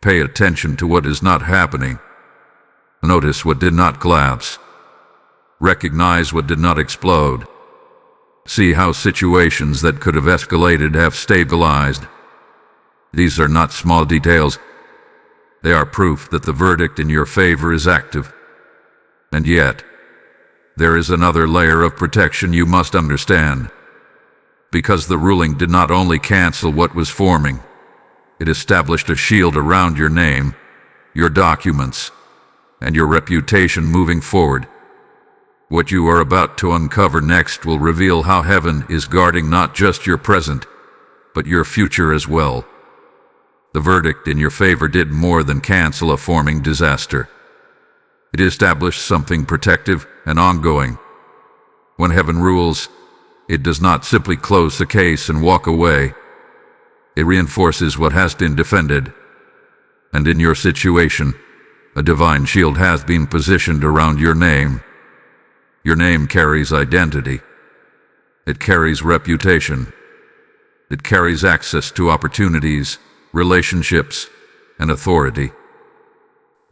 Pay attention to what is not happening. Notice what did not collapse. Recognize what did not explode. See how situations that could have escalated have stabilized. These are not small details. They are proof that the verdict in your favor is active. And yet, there is another layer of protection you must understand. Because the ruling did not only cancel what was forming, it established a shield around your name, your documents, and your reputation moving forward. What you are about to uncover next will reveal how heaven is guarding not just your present, but your future as well. The verdict in your favor did more than cancel a forming disaster. It established something protective and ongoing. When heaven rules, it does not simply close the case and walk away. It reinforces what has been defended. And in your situation, a divine shield has been positioned around your name. Your name carries identity. It carries reputation. It carries access to opportunities, relationships, and authority.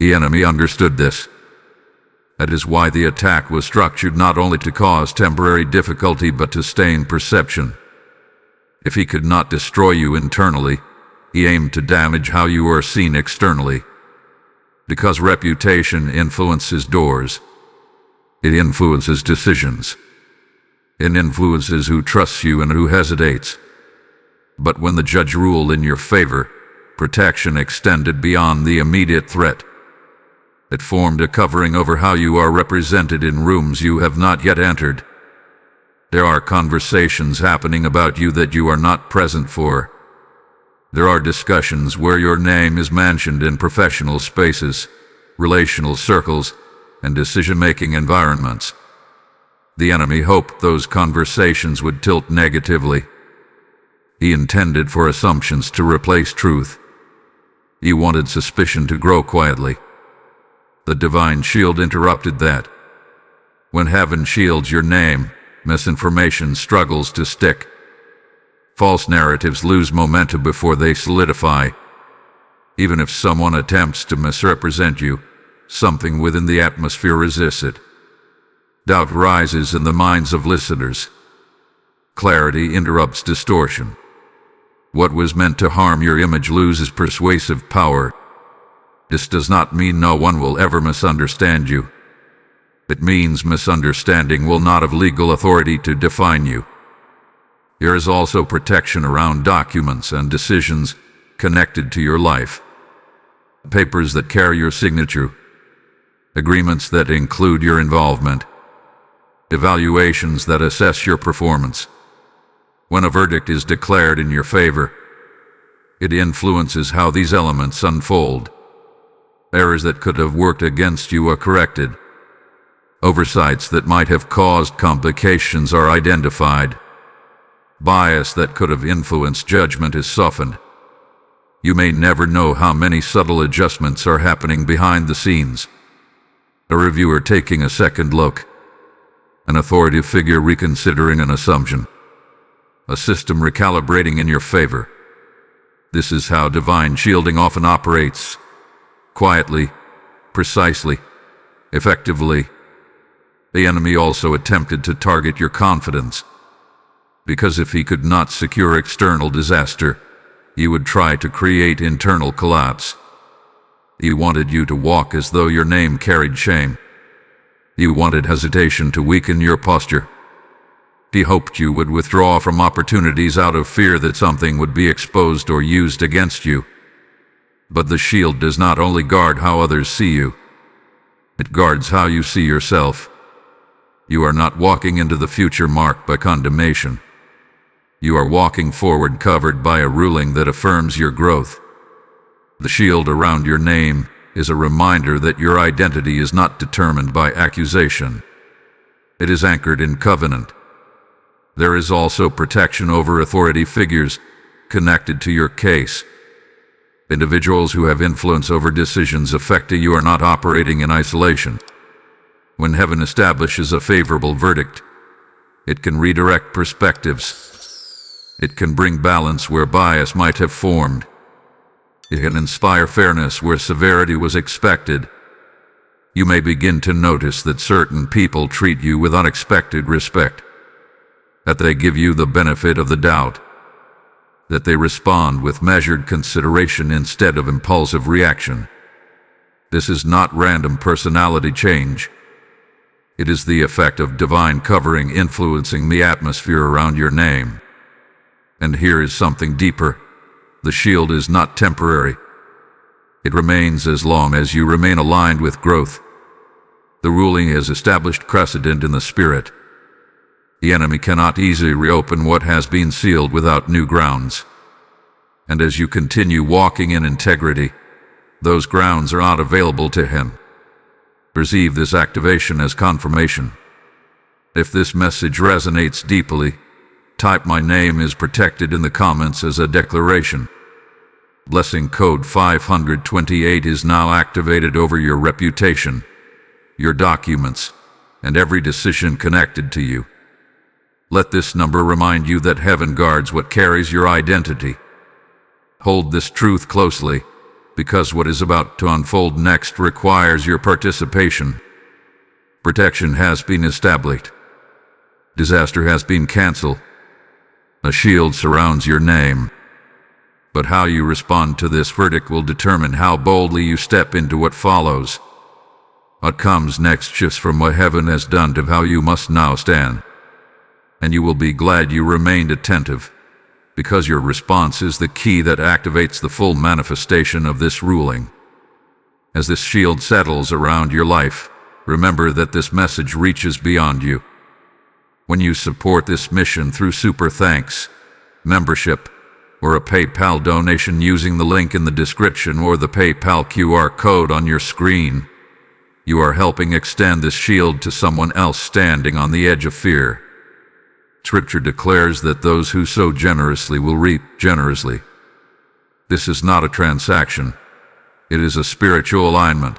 The enemy understood this. That is why the attack was structured not only to cause temporary difficulty but to stain perception. If he could not destroy you internally, he aimed to damage how you are seen externally. Because reputation influences doors. It influences decisions. It influences who trusts you and who hesitates. But when the judge ruled in your favor, protection extended beyond the immediate threat. It formed a covering over how you are represented in rooms you have not yet entered. There are conversations happening about you that you are not present for. There are discussions where your name is mentioned in professional spaces, relational circles, and decision-making environments. The enemy hoped those conversations would tilt negatively. He intended for assumptions to replace truth. He wanted suspicion to grow quietly. The divine shield interrupted that. When heaven shields your name, misinformation struggles to stick. False narratives lose momentum before they solidify. Even if someone attempts to misrepresent you, something within the atmosphere resists it. Doubt rises in the minds of listeners. Clarity interrupts distortion. What was meant to harm your image loses persuasive power. This does not mean no one will ever misunderstand you. It means misunderstanding will not have legal authority to define you. There is also protection around documents and decisions connected to your life. Papers that carry your signature. Agreements that include your involvement. Evaluations that assess your performance. When a verdict is declared in your favor, it influences how these elements unfold. Errors that could have worked against you are corrected. Oversights that might have caused complications are identified. Bias that could have influenced judgment is softened. You may never know how many subtle adjustments are happening behind the scenes. A reviewer taking a second look. An authoritative figure reconsidering an assumption. A system recalibrating in your favor. This is how divine shielding often operates. Quietly, precisely, effectively. The enemy also attempted to target your confidence. Because if he could not secure external disaster, he would try to create internal collapse. He wanted you to walk as though your name carried shame. He wanted hesitation to weaken your posture. He hoped you would withdraw from opportunities out of fear that something would be exposed or used against you. But the shield does not only guard how others see you, it guards how you see yourself. You are not walking into the future marked by condemnation. You are walking forward covered by a ruling that affirms your growth. The shield around your name is a reminder that your identity is not determined by accusation. It is anchored in covenant. There is also protection over authority figures connected to your case. Individuals who have influence over decisions affecting you are not operating in isolation. When heaven establishes a favorable verdict, it can redirect perspectives. It can bring balance where bias might have formed. It can inspire fairness where severity was expected. You may begin to notice that certain people treat you with unexpected respect, that they give you the benefit of the doubt, that they respond with measured consideration instead of impulsive reaction. This is not random personality change. It is the effect of divine covering influencing the atmosphere around your name. And here is something deeper. The shield is not temporary. It remains as long as you remain aligned with growth. The ruling has established precedent in the spirit. The enemy cannot easily reopen what has been sealed without new grounds. And as you continue walking in integrity, those grounds are not available to him. Receive this activation as confirmation. If this message resonates deeply, type "My name is protected" in the comments as a declaration. Blessing code 528 is now activated over your reputation, your documents, and every decision connected to you. Let this number remind you that heaven guards what carries your identity. Hold this truth closely, because what is about to unfold next requires your participation. Protection has been established. Disaster has been canceled. A shield surrounds your name. But how you respond to this verdict will determine how boldly you step into what follows. What comes next shifts from what heaven has done to how you must now stand. And you will be glad you remained attentive, because your response is the key that activates the full manifestation of this ruling. As this shield settles around your life, remember that this message reaches beyond you. When you support this mission through super thanks, membership, or a PayPal donation using the link in the description or the PayPal QR code on your screen, you are helping extend this shield to someone else standing on the edge of fear. Scripture declares that those who sow generously will reap generously. This is not a transaction. It is a spiritual alignment.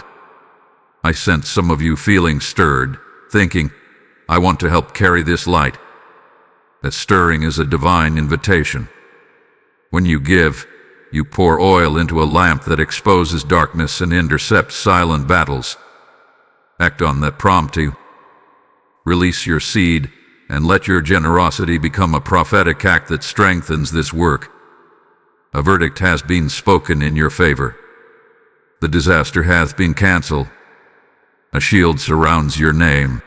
I sense some of you feeling stirred, thinking, "I want to help carry this light." That stirring is a divine invitation. When you give, you pour oil into a lamp that exposes darkness and intercepts silent battles. Act on that prompting. Release your seed, and let your generosity become a prophetic act that strengthens this work. A verdict has been spoken in your favor. The disaster hath been canceled. A shield surrounds your name.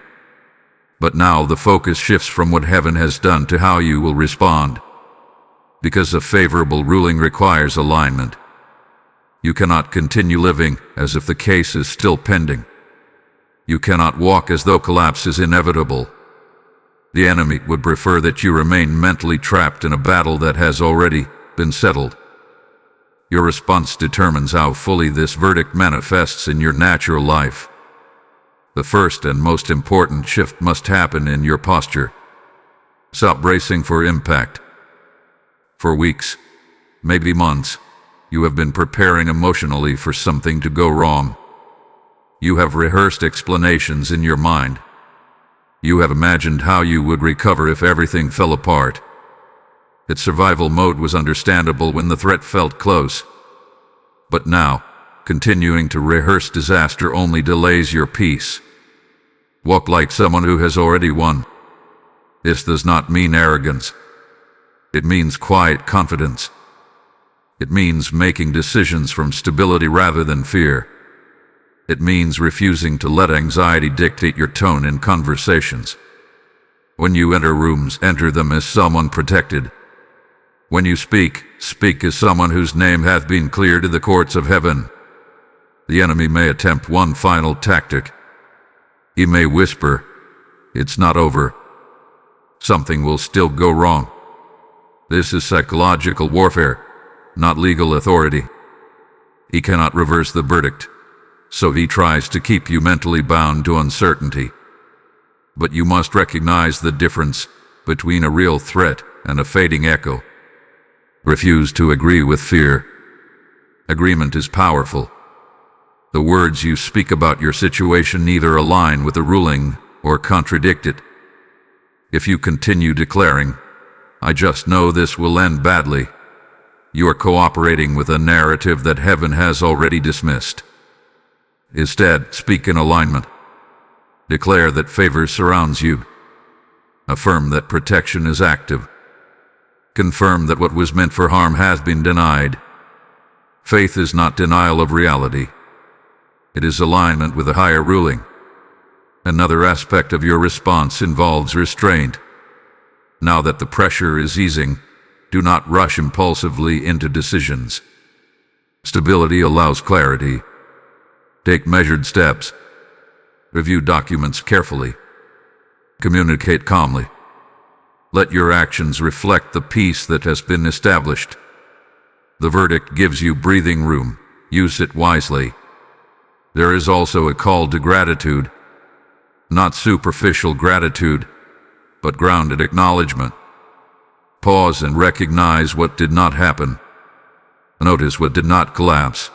But now the focus shifts from what heaven has done to how you will respond. Because a favorable ruling requires alignment. You cannot continue living as if the case is still pending. You cannot walk as though collapse is inevitable. The enemy would prefer that you remain mentally trapped in a battle that has already been settled. Your response determines how fully this verdict manifests in your natural life. The first and most important shift must happen in your posture. Stop bracing for impact. For weeks, maybe months, you have been preparing emotionally for something to go wrong. You have rehearsed explanations in your mind. You have imagined how you would recover if everything fell apart. Its survival mode was understandable when the threat felt close. But now, continuing to rehearse disaster only delays your peace. Walk like someone who has already won. This does not mean arrogance. It means quiet confidence. It means making decisions from stability rather than fear. It means refusing to let anxiety dictate your tone in conversations. When you enter rooms, enter them as someone protected. When you speak, speak as someone whose name hath been cleared in the courts of heaven. The enemy may attempt one final tactic. He may whisper, "It's not over." Something will still go wrong. This is psychological warfare, not legal authority. He cannot reverse the verdict, so he tries to keep you mentally bound to uncertainty. But you must recognize the difference between a real threat and a fading echo. Refuse to agree with fear. Agreement is powerful. The words you speak about your situation neither align with the ruling or contradict it. If you continue declaring, "I just know this will end badly," you are cooperating with a narrative that heaven has already dismissed. Instead, speak in alignment. Declare that favor surrounds you. Affirm that protection is active. Confirm that what was meant for harm has been denied. Faith is not denial of reality. It is alignment with a higher ruling. Another aspect of your response involves restraint. Now that the pressure is easing, do not rush impulsively into decisions. Stability allows clarity. Take measured steps. Review documents carefully. Communicate calmly. Let your actions reflect the peace that has been established. The verdict gives you breathing room. Use it wisely. There is also a call to gratitude. Not superficial gratitude, but grounded acknowledgement. Pause and recognize what did not happen. Notice what did not collapse.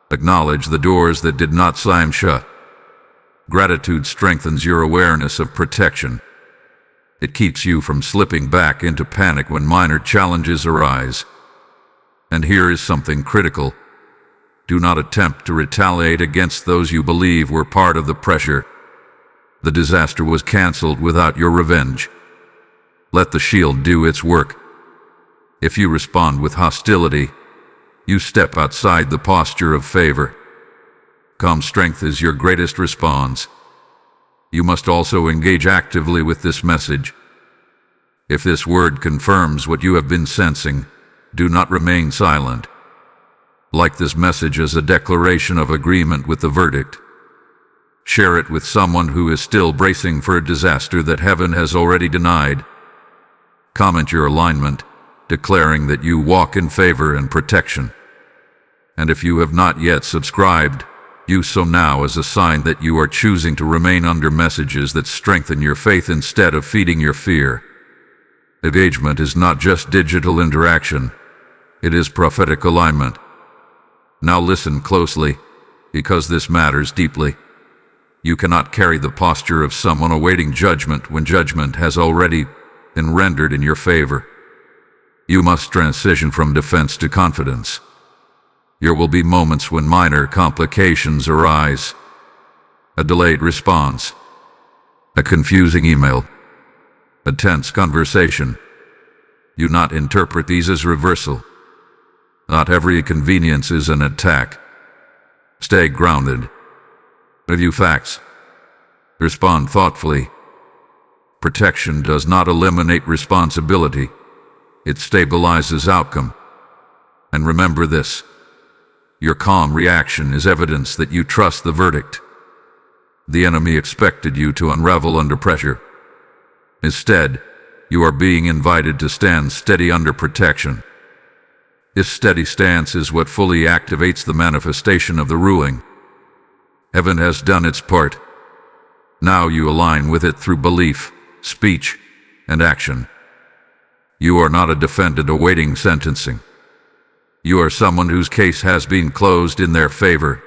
Acknowledge the doors that did not slam shut. Gratitude strengthens your awareness of protection. It keeps you from slipping back into panic when minor challenges arise. And here is something critical. Do not attempt to retaliate against those you believe were part of the pressure. The disaster was canceled without your revenge. Let the shield do its work. If you respond with hostility, you step outside the posture of favor. Calm strength is your greatest response. You must also engage actively with this message. If this word confirms what you have been sensing, do not remain silent. Like this message as a declaration of agreement with the verdict. Share it with someone who is still bracing for a disaster that heaven has already denied. Comment your alignment, declaring that you walk in favor and protection. And if you have not yet subscribed, do so now as a sign that you are choosing to remain under messages that strengthen your faith instead of feeding your fear. Engagement is not just digital interaction, it is prophetic alignment. Now listen closely, because this matters deeply. You cannot carry the posture of someone awaiting judgment when judgment has already been rendered in your favor. You must transition from defense to confidence. There will be moments when minor complications arise. A delayed response, a confusing email, a tense conversation. Do not interpret these as reversal. Not every inconvenience is an attack. Stay grounded. Review facts. Respond thoughtfully. Protection does not eliminate responsibility. It stabilizes outcome. And remember this. Your calm reaction is evidence that you trust the verdict. The enemy expected you to unravel under pressure. Instead, you are being invited to stand steady under protection. This steady stance is what fully activates the manifestation of the ruling. Heaven has done its part. Now you align with it through belief, speech, and action. You are not a defendant awaiting sentencing. You are someone whose case has been closed in their favor.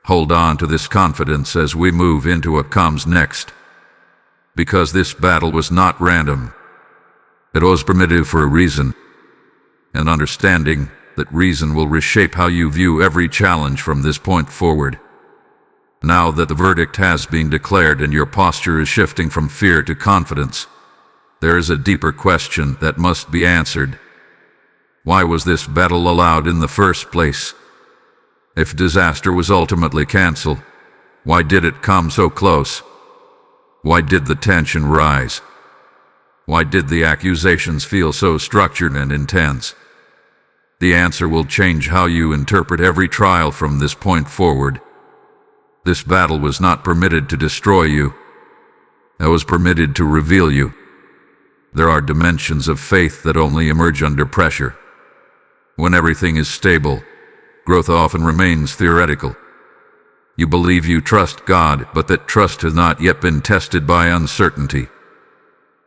Hold on to this confidence as we move into what comes next. Because this battle was not random. It was permitted for a reason. And understanding that reason will reshape how you view every challenge from this point forward. Now that the verdict has been declared and your posture is shifting from fear to confidence, there is a deeper question that must be answered. Why was this battle allowed in the first place? If disaster was ultimately canceled, why did it come so close? Why did the tension rise? Why did the accusations feel so structured and intense? The answer will change how you interpret every trial from this point forward. This battle was not permitted to destroy you. It was permitted to reveal you. There are dimensions of faith that only emerge under pressure. When everything is stable, growth often remains theoretical. You believe you trust God, but that trust has not yet been tested by uncertainty.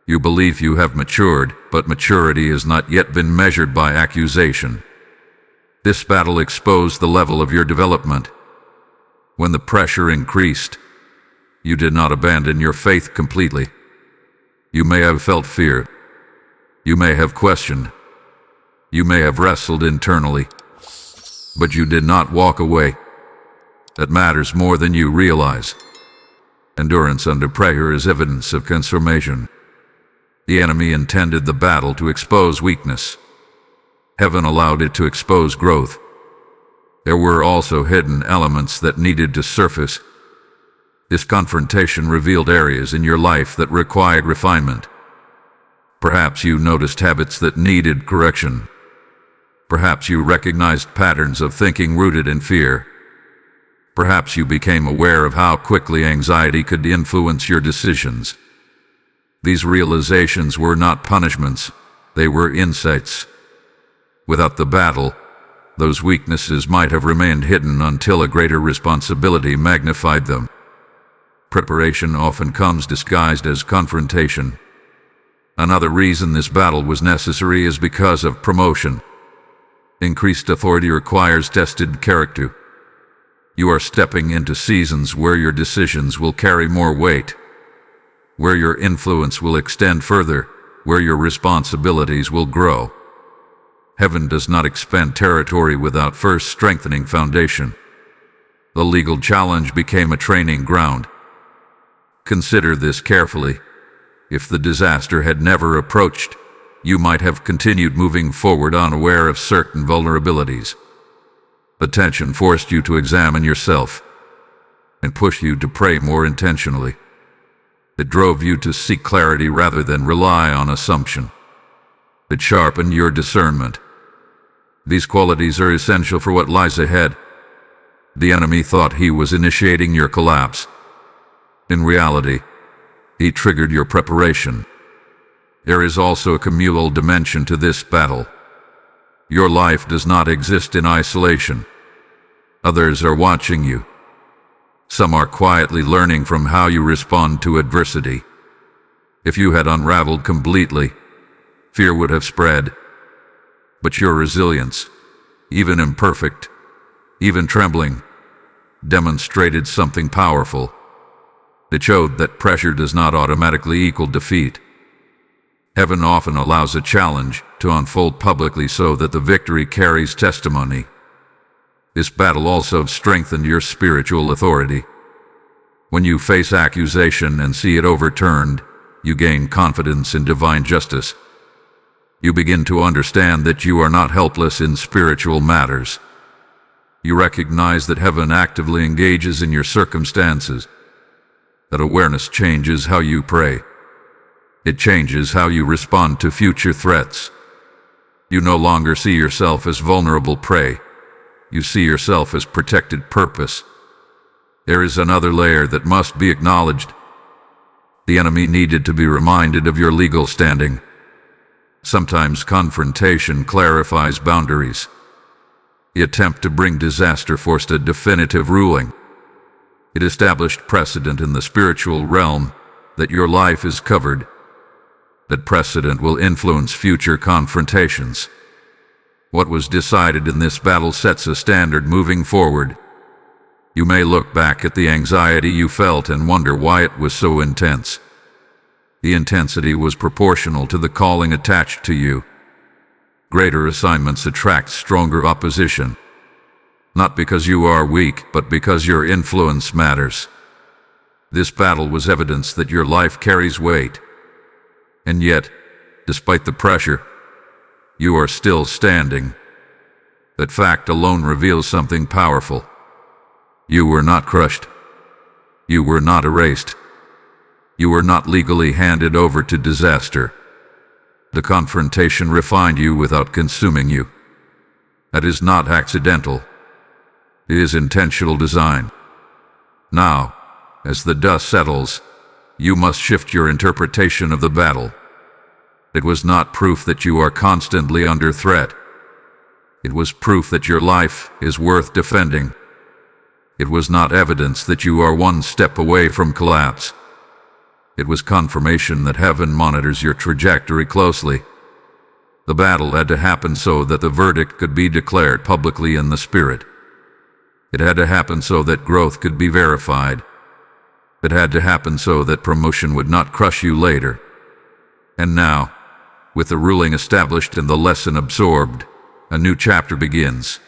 You believe you have matured, but maturity has not yet been measured by accusation. This battle exposed the level of your development. When the pressure increased, you did not abandon your faith completely. You may have felt fear. You may have questioned. You may have wrestled internally. But you did not walk away. That matters more than you realize. Endurance under pressure is evidence of consummation. The enemy intended the battle to expose weakness. Heaven allowed it to expose growth. There were also hidden elements that needed to surface. This confrontation revealed areas in your life that required refinement. Perhaps you noticed habits that needed correction. Perhaps you recognized patterns of thinking rooted in fear. Perhaps you became aware of how quickly anxiety could influence your decisions. These realizations were not punishments, they were insights. Without the battle, those weaknesses might have remained hidden until a greater responsibility magnified them. Preparation often comes disguised as confrontation. Another reason this battle was necessary is because of promotion. Increased authority requires tested character. You are stepping into seasons where your decisions will carry more weight, where your influence will extend further, where your responsibilities will grow. Heaven does not expand territory without first strengthening foundation. The legal challenge became a training ground. Consider this carefully. If the disaster had never approached, you might have continued moving forward unaware of certain vulnerabilities. The tension forced you to examine yourself and pushed you to pray more intentionally. It drove you to seek clarity rather than rely on assumption. It sharpened your discernment. These qualities are essential for what lies ahead. The enemy thought he was initiating your collapse. In reality, he triggered your preparation. There is also a communal dimension to this battle. Your life does not exist in isolation. Others are watching you. Some are quietly learning from how you respond to adversity. If you had unraveled completely, fear would have spread. But your resilience, even imperfect, even trembling, demonstrated something powerful. It showed that pressure does not automatically equal defeat. Heaven often allows a challenge to unfold publicly so that the victory carries testimony. This battle also strengthened your spiritual authority. When you face accusation and see it overturned, you gain confidence in divine justice. You begin to understand that you are not helpless in spiritual matters. You recognize that heaven actively engages in your circumstances. That awareness changes how you pray. It changes how you respond to future threats. You no longer see yourself as vulnerable prey. You see yourself as protected purpose. There is another layer that must be acknowledged. The enemy needed to be reminded of your legal standing. Sometimes confrontation clarifies boundaries. The attempt to bring disaster forced a definitive ruling. It established precedent in the spiritual realm that your life is covered. That precedent will influence future confrontations. What was decided in this battle sets a standard moving forward. You may look back at the anxiety you felt and wonder why it was so intense. The intensity was proportional to the calling attached to you. Greater assignments attract stronger opposition. Not because you are weak, but because your influence matters. This battle was evidence that your life carries weight. And yet, despite the pressure, you are still standing. That fact alone reveals something powerful. You were not crushed. You were not erased. You were not legally handed over to disaster. The confrontation refined you without consuming you. That is not accidental. It is intentional design. Now, as the dust settles, you must shift your interpretation of the battle. It was not proof that you are constantly under threat. It was proof that your life is worth defending. It was not evidence that you are one step away from collapse. It was confirmation that heaven monitors your trajectory closely. The battle had to happen so that the verdict could be declared publicly in the spirit. It had to happen so that growth could be verified. It had to happen so that promotion would not crush you later. And now, with the ruling established and the lesson absorbed, a new chapter begins.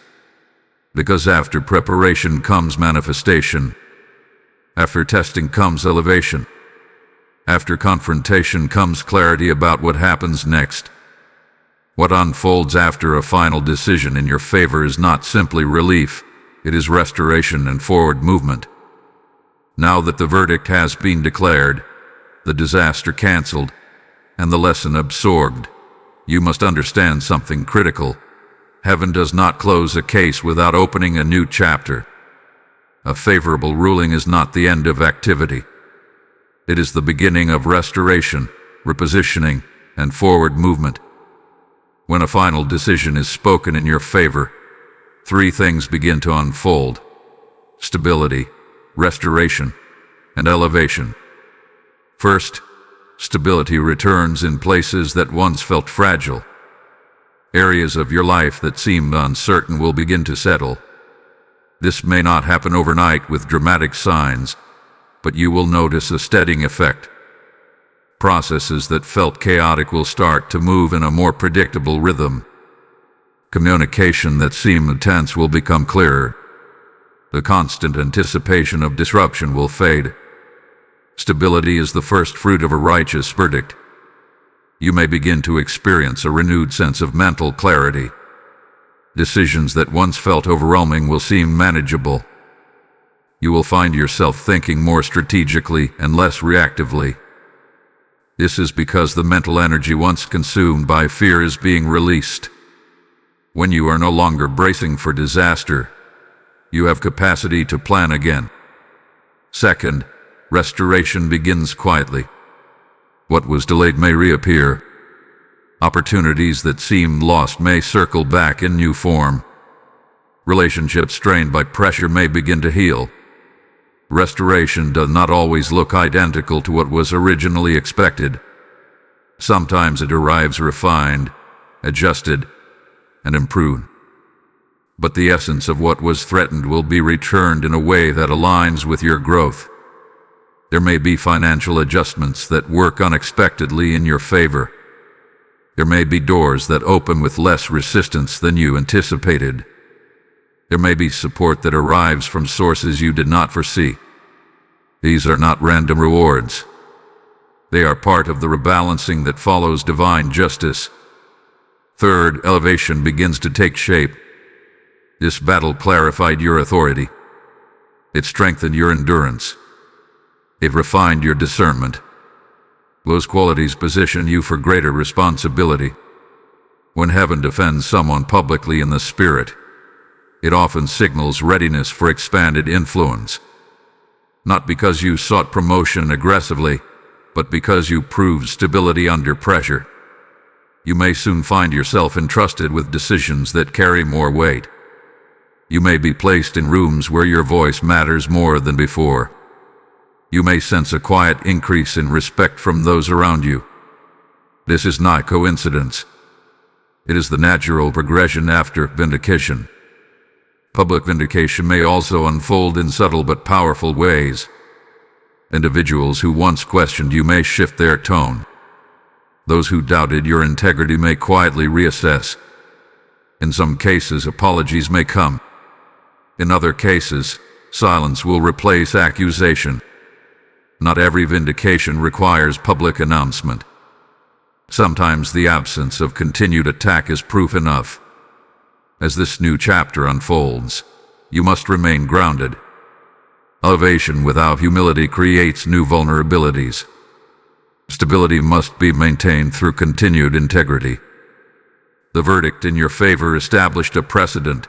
Because after preparation comes manifestation. After testing comes elevation. After confrontation comes clarity about what happens next. What unfolds after a final decision in your favor is not simply relief, it is restoration and forward movement. Now that the verdict has been declared, the disaster canceled, and the lesson absorbed, you must understand something critical. Heaven does not close a case without opening a new chapter. A favorable ruling is not the end of activity. It is the beginning of restoration, repositioning, and forward movement. When a final decision is spoken in your favor, three things begin to unfold: stability, restoration, and elevation. First, stability returns in places that once felt fragile. Areas of your life that seemed uncertain will begin to settle. This may not happen overnight with dramatic signs, but you will notice a steadying effect. Processes that felt chaotic will start to move in a more predictable rhythm. Communication that seemed tense will become clearer. The constant anticipation of disruption will fade. Stability is the first fruit of a righteous verdict. You may begin to experience a renewed sense of mental clarity. Decisions that once felt overwhelming will seem manageable. You will find yourself thinking more strategically and less reactively. This is because the mental energy once consumed by fear is being released. When you are no longer bracing for disaster, you have capacity to plan again. Second, restoration begins quietly. What was delayed may reappear. Opportunities that seemed lost may circle back in new form. Relationships strained by pressure may begin to heal. Restoration does not always look identical to what was originally expected. Sometimes it arrives refined, adjusted, and improved. But the essence of what was threatened will be returned in a way that aligns with your growth. There may be financial adjustments that work unexpectedly in your favor. There may be doors that open with less resistance than you anticipated. There may be support that arrives from sources you did not foresee. These are not random rewards. They are part of the rebalancing that follows divine justice. Third, elevation begins to take shape. This battle clarified your authority. It strengthened your endurance. It refined your discernment. Those qualities position you for greater responsibility. When heaven defends someone publicly in the spirit, it often signals readiness for expanded influence. Not because you sought promotion aggressively, but because you proved stability under pressure. You may soon find yourself entrusted with decisions that carry more weight. You may be placed in rooms where your voice matters more than before. You may sense a quiet increase in respect from those around you. This is not coincidence. It is the natural progression after vindication. Public vindication may also unfold in subtle but powerful ways. Individuals who once questioned you may shift their tone. Those who doubted your integrity may quietly reassess. In some cases, apologies may come. In other cases, silence will replace accusation. Not every vindication requires public announcement. Sometimes the absence of continued attack is proof enough. As this new chapter unfolds, you must remain grounded. Elevation without humility creates new vulnerabilities. Stability must be maintained through continued integrity. The verdict in your favor established a precedent,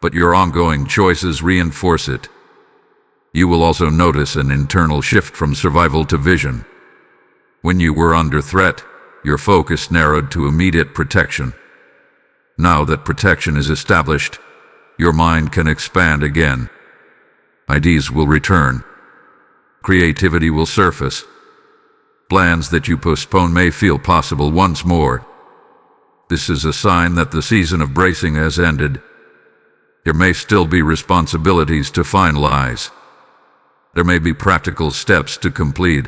but your ongoing choices reinforce it. You will also notice an internal shift from survival to vision. When you were under threat, your focus narrowed to immediate protection. Now that protection is established, your mind can expand again. Ideas will return. Creativity will surface. Plans that you postpone may feel possible once more. This is a sign that the season of bracing has ended. There may still be responsibilities to finalize. There may be practical steps to complete,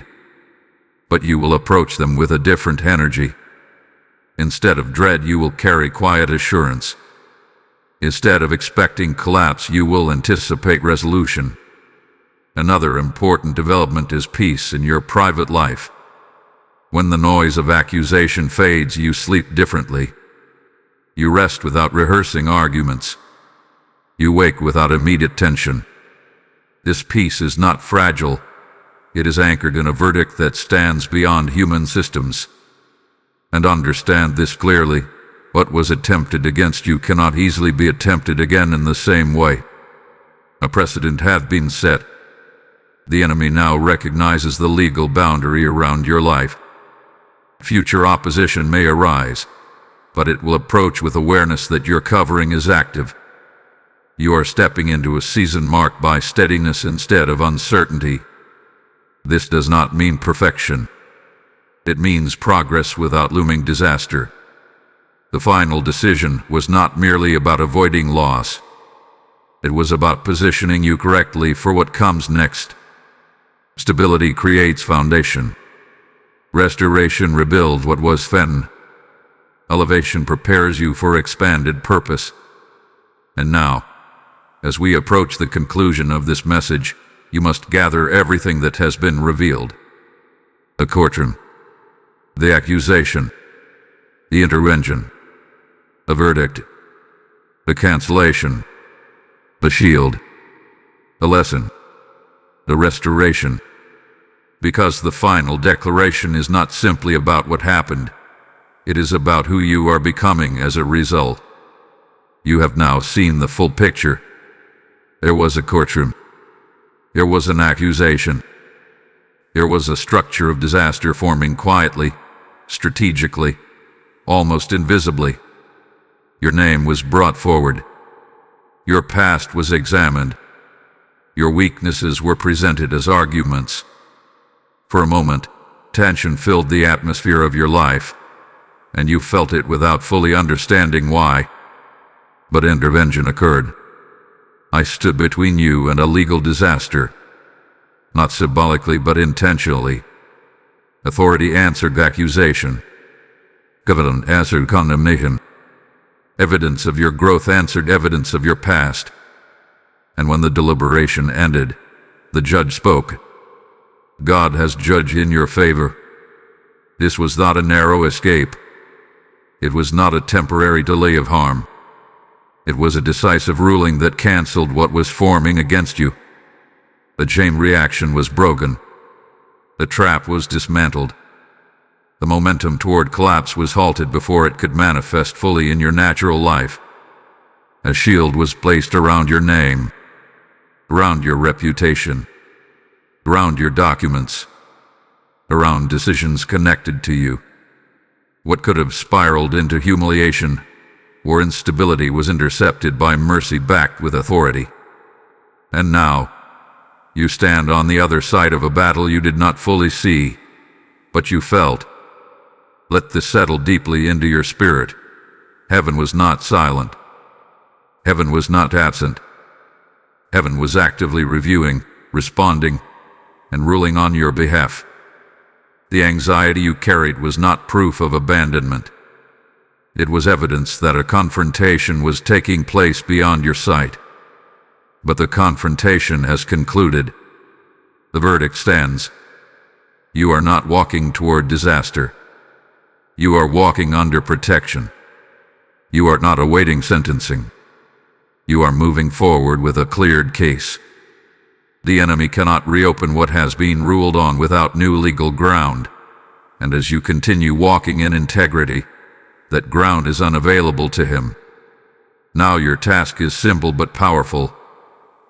but you will approach them with a different energy. Instead of dread, you will carry quiet assurance. Instead of expecting collapse, you will anticipate resolution. Another important development is peace in your private life. When the noise of accusation fades, you sleep differently. You rest without rehearsing arguments. You wake without immediate tension. This peace is not fragile. It is anchored in a verdict that stands beyond human systems. And understand this clearly: what was attempted against you cannot easily be attempted again in the same way. A precedent has been set. The enemy now recognizes the legal boundary around your life. Future opposition may arise, but it will approach with awareness that your covering is active. You are stepping into a season marked by steadiness instead of uncertainty. This does not mean perfection. It means progress without looming disaster. The final decision was not merely about avoiding loss. It was about positioning you correctly for what comes next. Stability creates foundation. Restoration rebuilds what was fenn. Elevation prepares you for expanded purpose. And now, as we approach the conclusion of this message, you must gather everything that has been revealed. The courtroom, the accusation, the intervention, the verdict, the cancellation, the shield, the lesson, the restoration. Because the final declaration is not simply about what happened, it is about who you are becoming as a result. You have now seen the full picture. There was a courtroom. There was an accusation. There was a structure of disaster forming quietly, strategically, almost invisibly. Your name was brought forward. Your past was examined. Your weaknesses were presented as arguments. For a moment, tension filled the atmosphere of your life, and you felt it without fully understanding why. But intervention occurred. I stood between you and a legal disaster, not symbolically but intentionally. Authority answered accusation. Government answered condemnation. Evidence of your growth answered evidence of your past. And when the deliberation ended, the judge spoke. God has judged in your favor. This was not a narrow escape. It was not a temporary delay of harm. It was a decisive ruling that canceled what was forming against you. The chain reaction was broken. The trap was dismantled. The momentum toward collapse was halted before it could manifest fully in your natural life. A shield was placed around your name, around your reputation, around your documents, around decisions connected to you. What could have spiraled into humiliation or instability was intercepted by mercy backed with authority. And now, you stand on the other side of a battle you did not fully see, but you felt. Let this settle deeply into your spirit. Heaven was not silent. Heaven was not absent. Heaven was actively reviewing, responding, and ruling on your behalf. The anxiety you carried was not proof of abandonment. It was evidence that a confrontation was taking place beyond your sight. But the confrontation has concluded. The verdict stands. You are not walking toward disaster. You are walking under protection. You are not awaiting sentencing. You are moving forward with a cleared case. The enemy cannot reopen what has been ruled on without new legal ground. and as you continue walking in integrity, that ground is unavailable to him. Now your task is simple but powerful.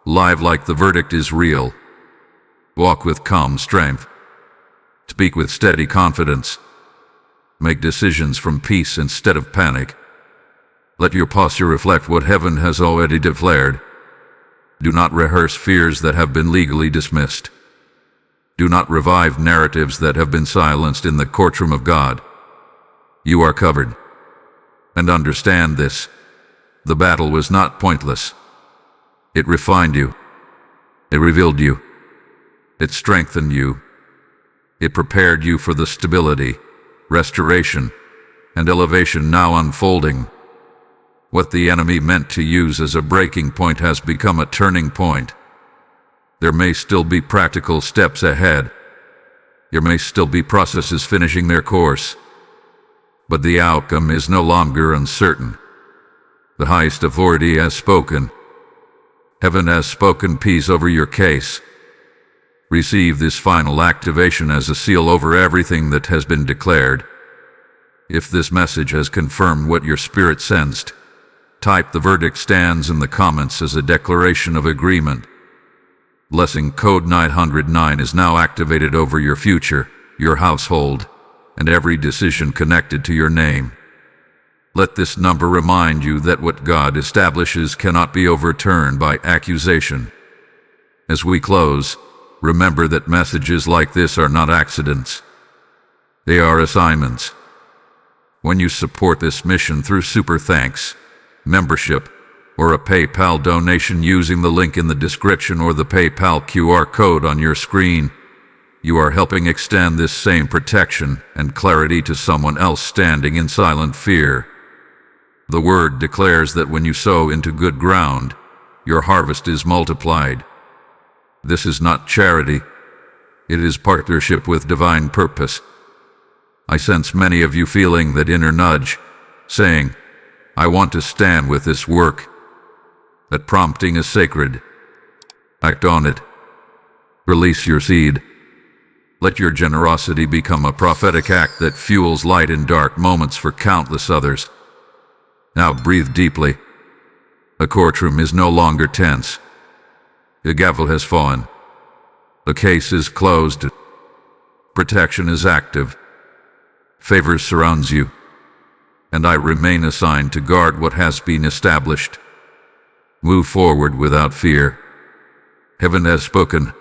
Live like the verdict is real. Walk with calm strength. Speak with steady confidence. Make decisions from peace instead of panic. Let your posture reflect what heaven has already declared. Do not rehearse fears that have been legally dismissed. Do not revive narratives that have been silenced in the courtroom of God. You are covered. And understand this: the battle was not pointless. It refined you. It revealed you. It strengthened you. It prepared you for the stability, restoration, and elevation now unfolding. What the enemy meant to use as a breaking point has become a turning point. There may still be practical steps ahead. There may still be processes finishing their course. But the outcome is no longer uncertain. The highest authority has spoken. Heaven has spoken peace over your case. Receive this final activation as a seal over everything that has been declared. If this message has confirmed what your spirit sensed, type "the verdict stands" in the comments as a declaration of agreement. Blessing code 909 is now activated over your future, your household, and every decision connected to your name. Let this number remind you that what God establishes cannot be overturned by accusation. As we close, remember that messages like this are not accidents. They are assignments. When you support this mission through super thanks, membership, or a PayPal donation using the link in the description or the PayPal QR code on your screen, you are helping extend this same protection and clarity to someone else standing in silent fear. The word declares that when you sow into good ground, your harvest is multiplied. This is not charity. It is partnership with divine purpose. I sense many of you feeling that inner nudge, saying, "I want to stand with this work." That prompting is sacred. Act on it. Release your seed. Let your generosity become a prophetic act that fuels light in dark moments for countless others. Now breathe deeply. The courtroom is no longer tense. The gavel has fallen. The case is closed. Protection is active. Favor surrounds you. And I remain assigned to guard what has been established. Move forward without fear. Heaven has spoken.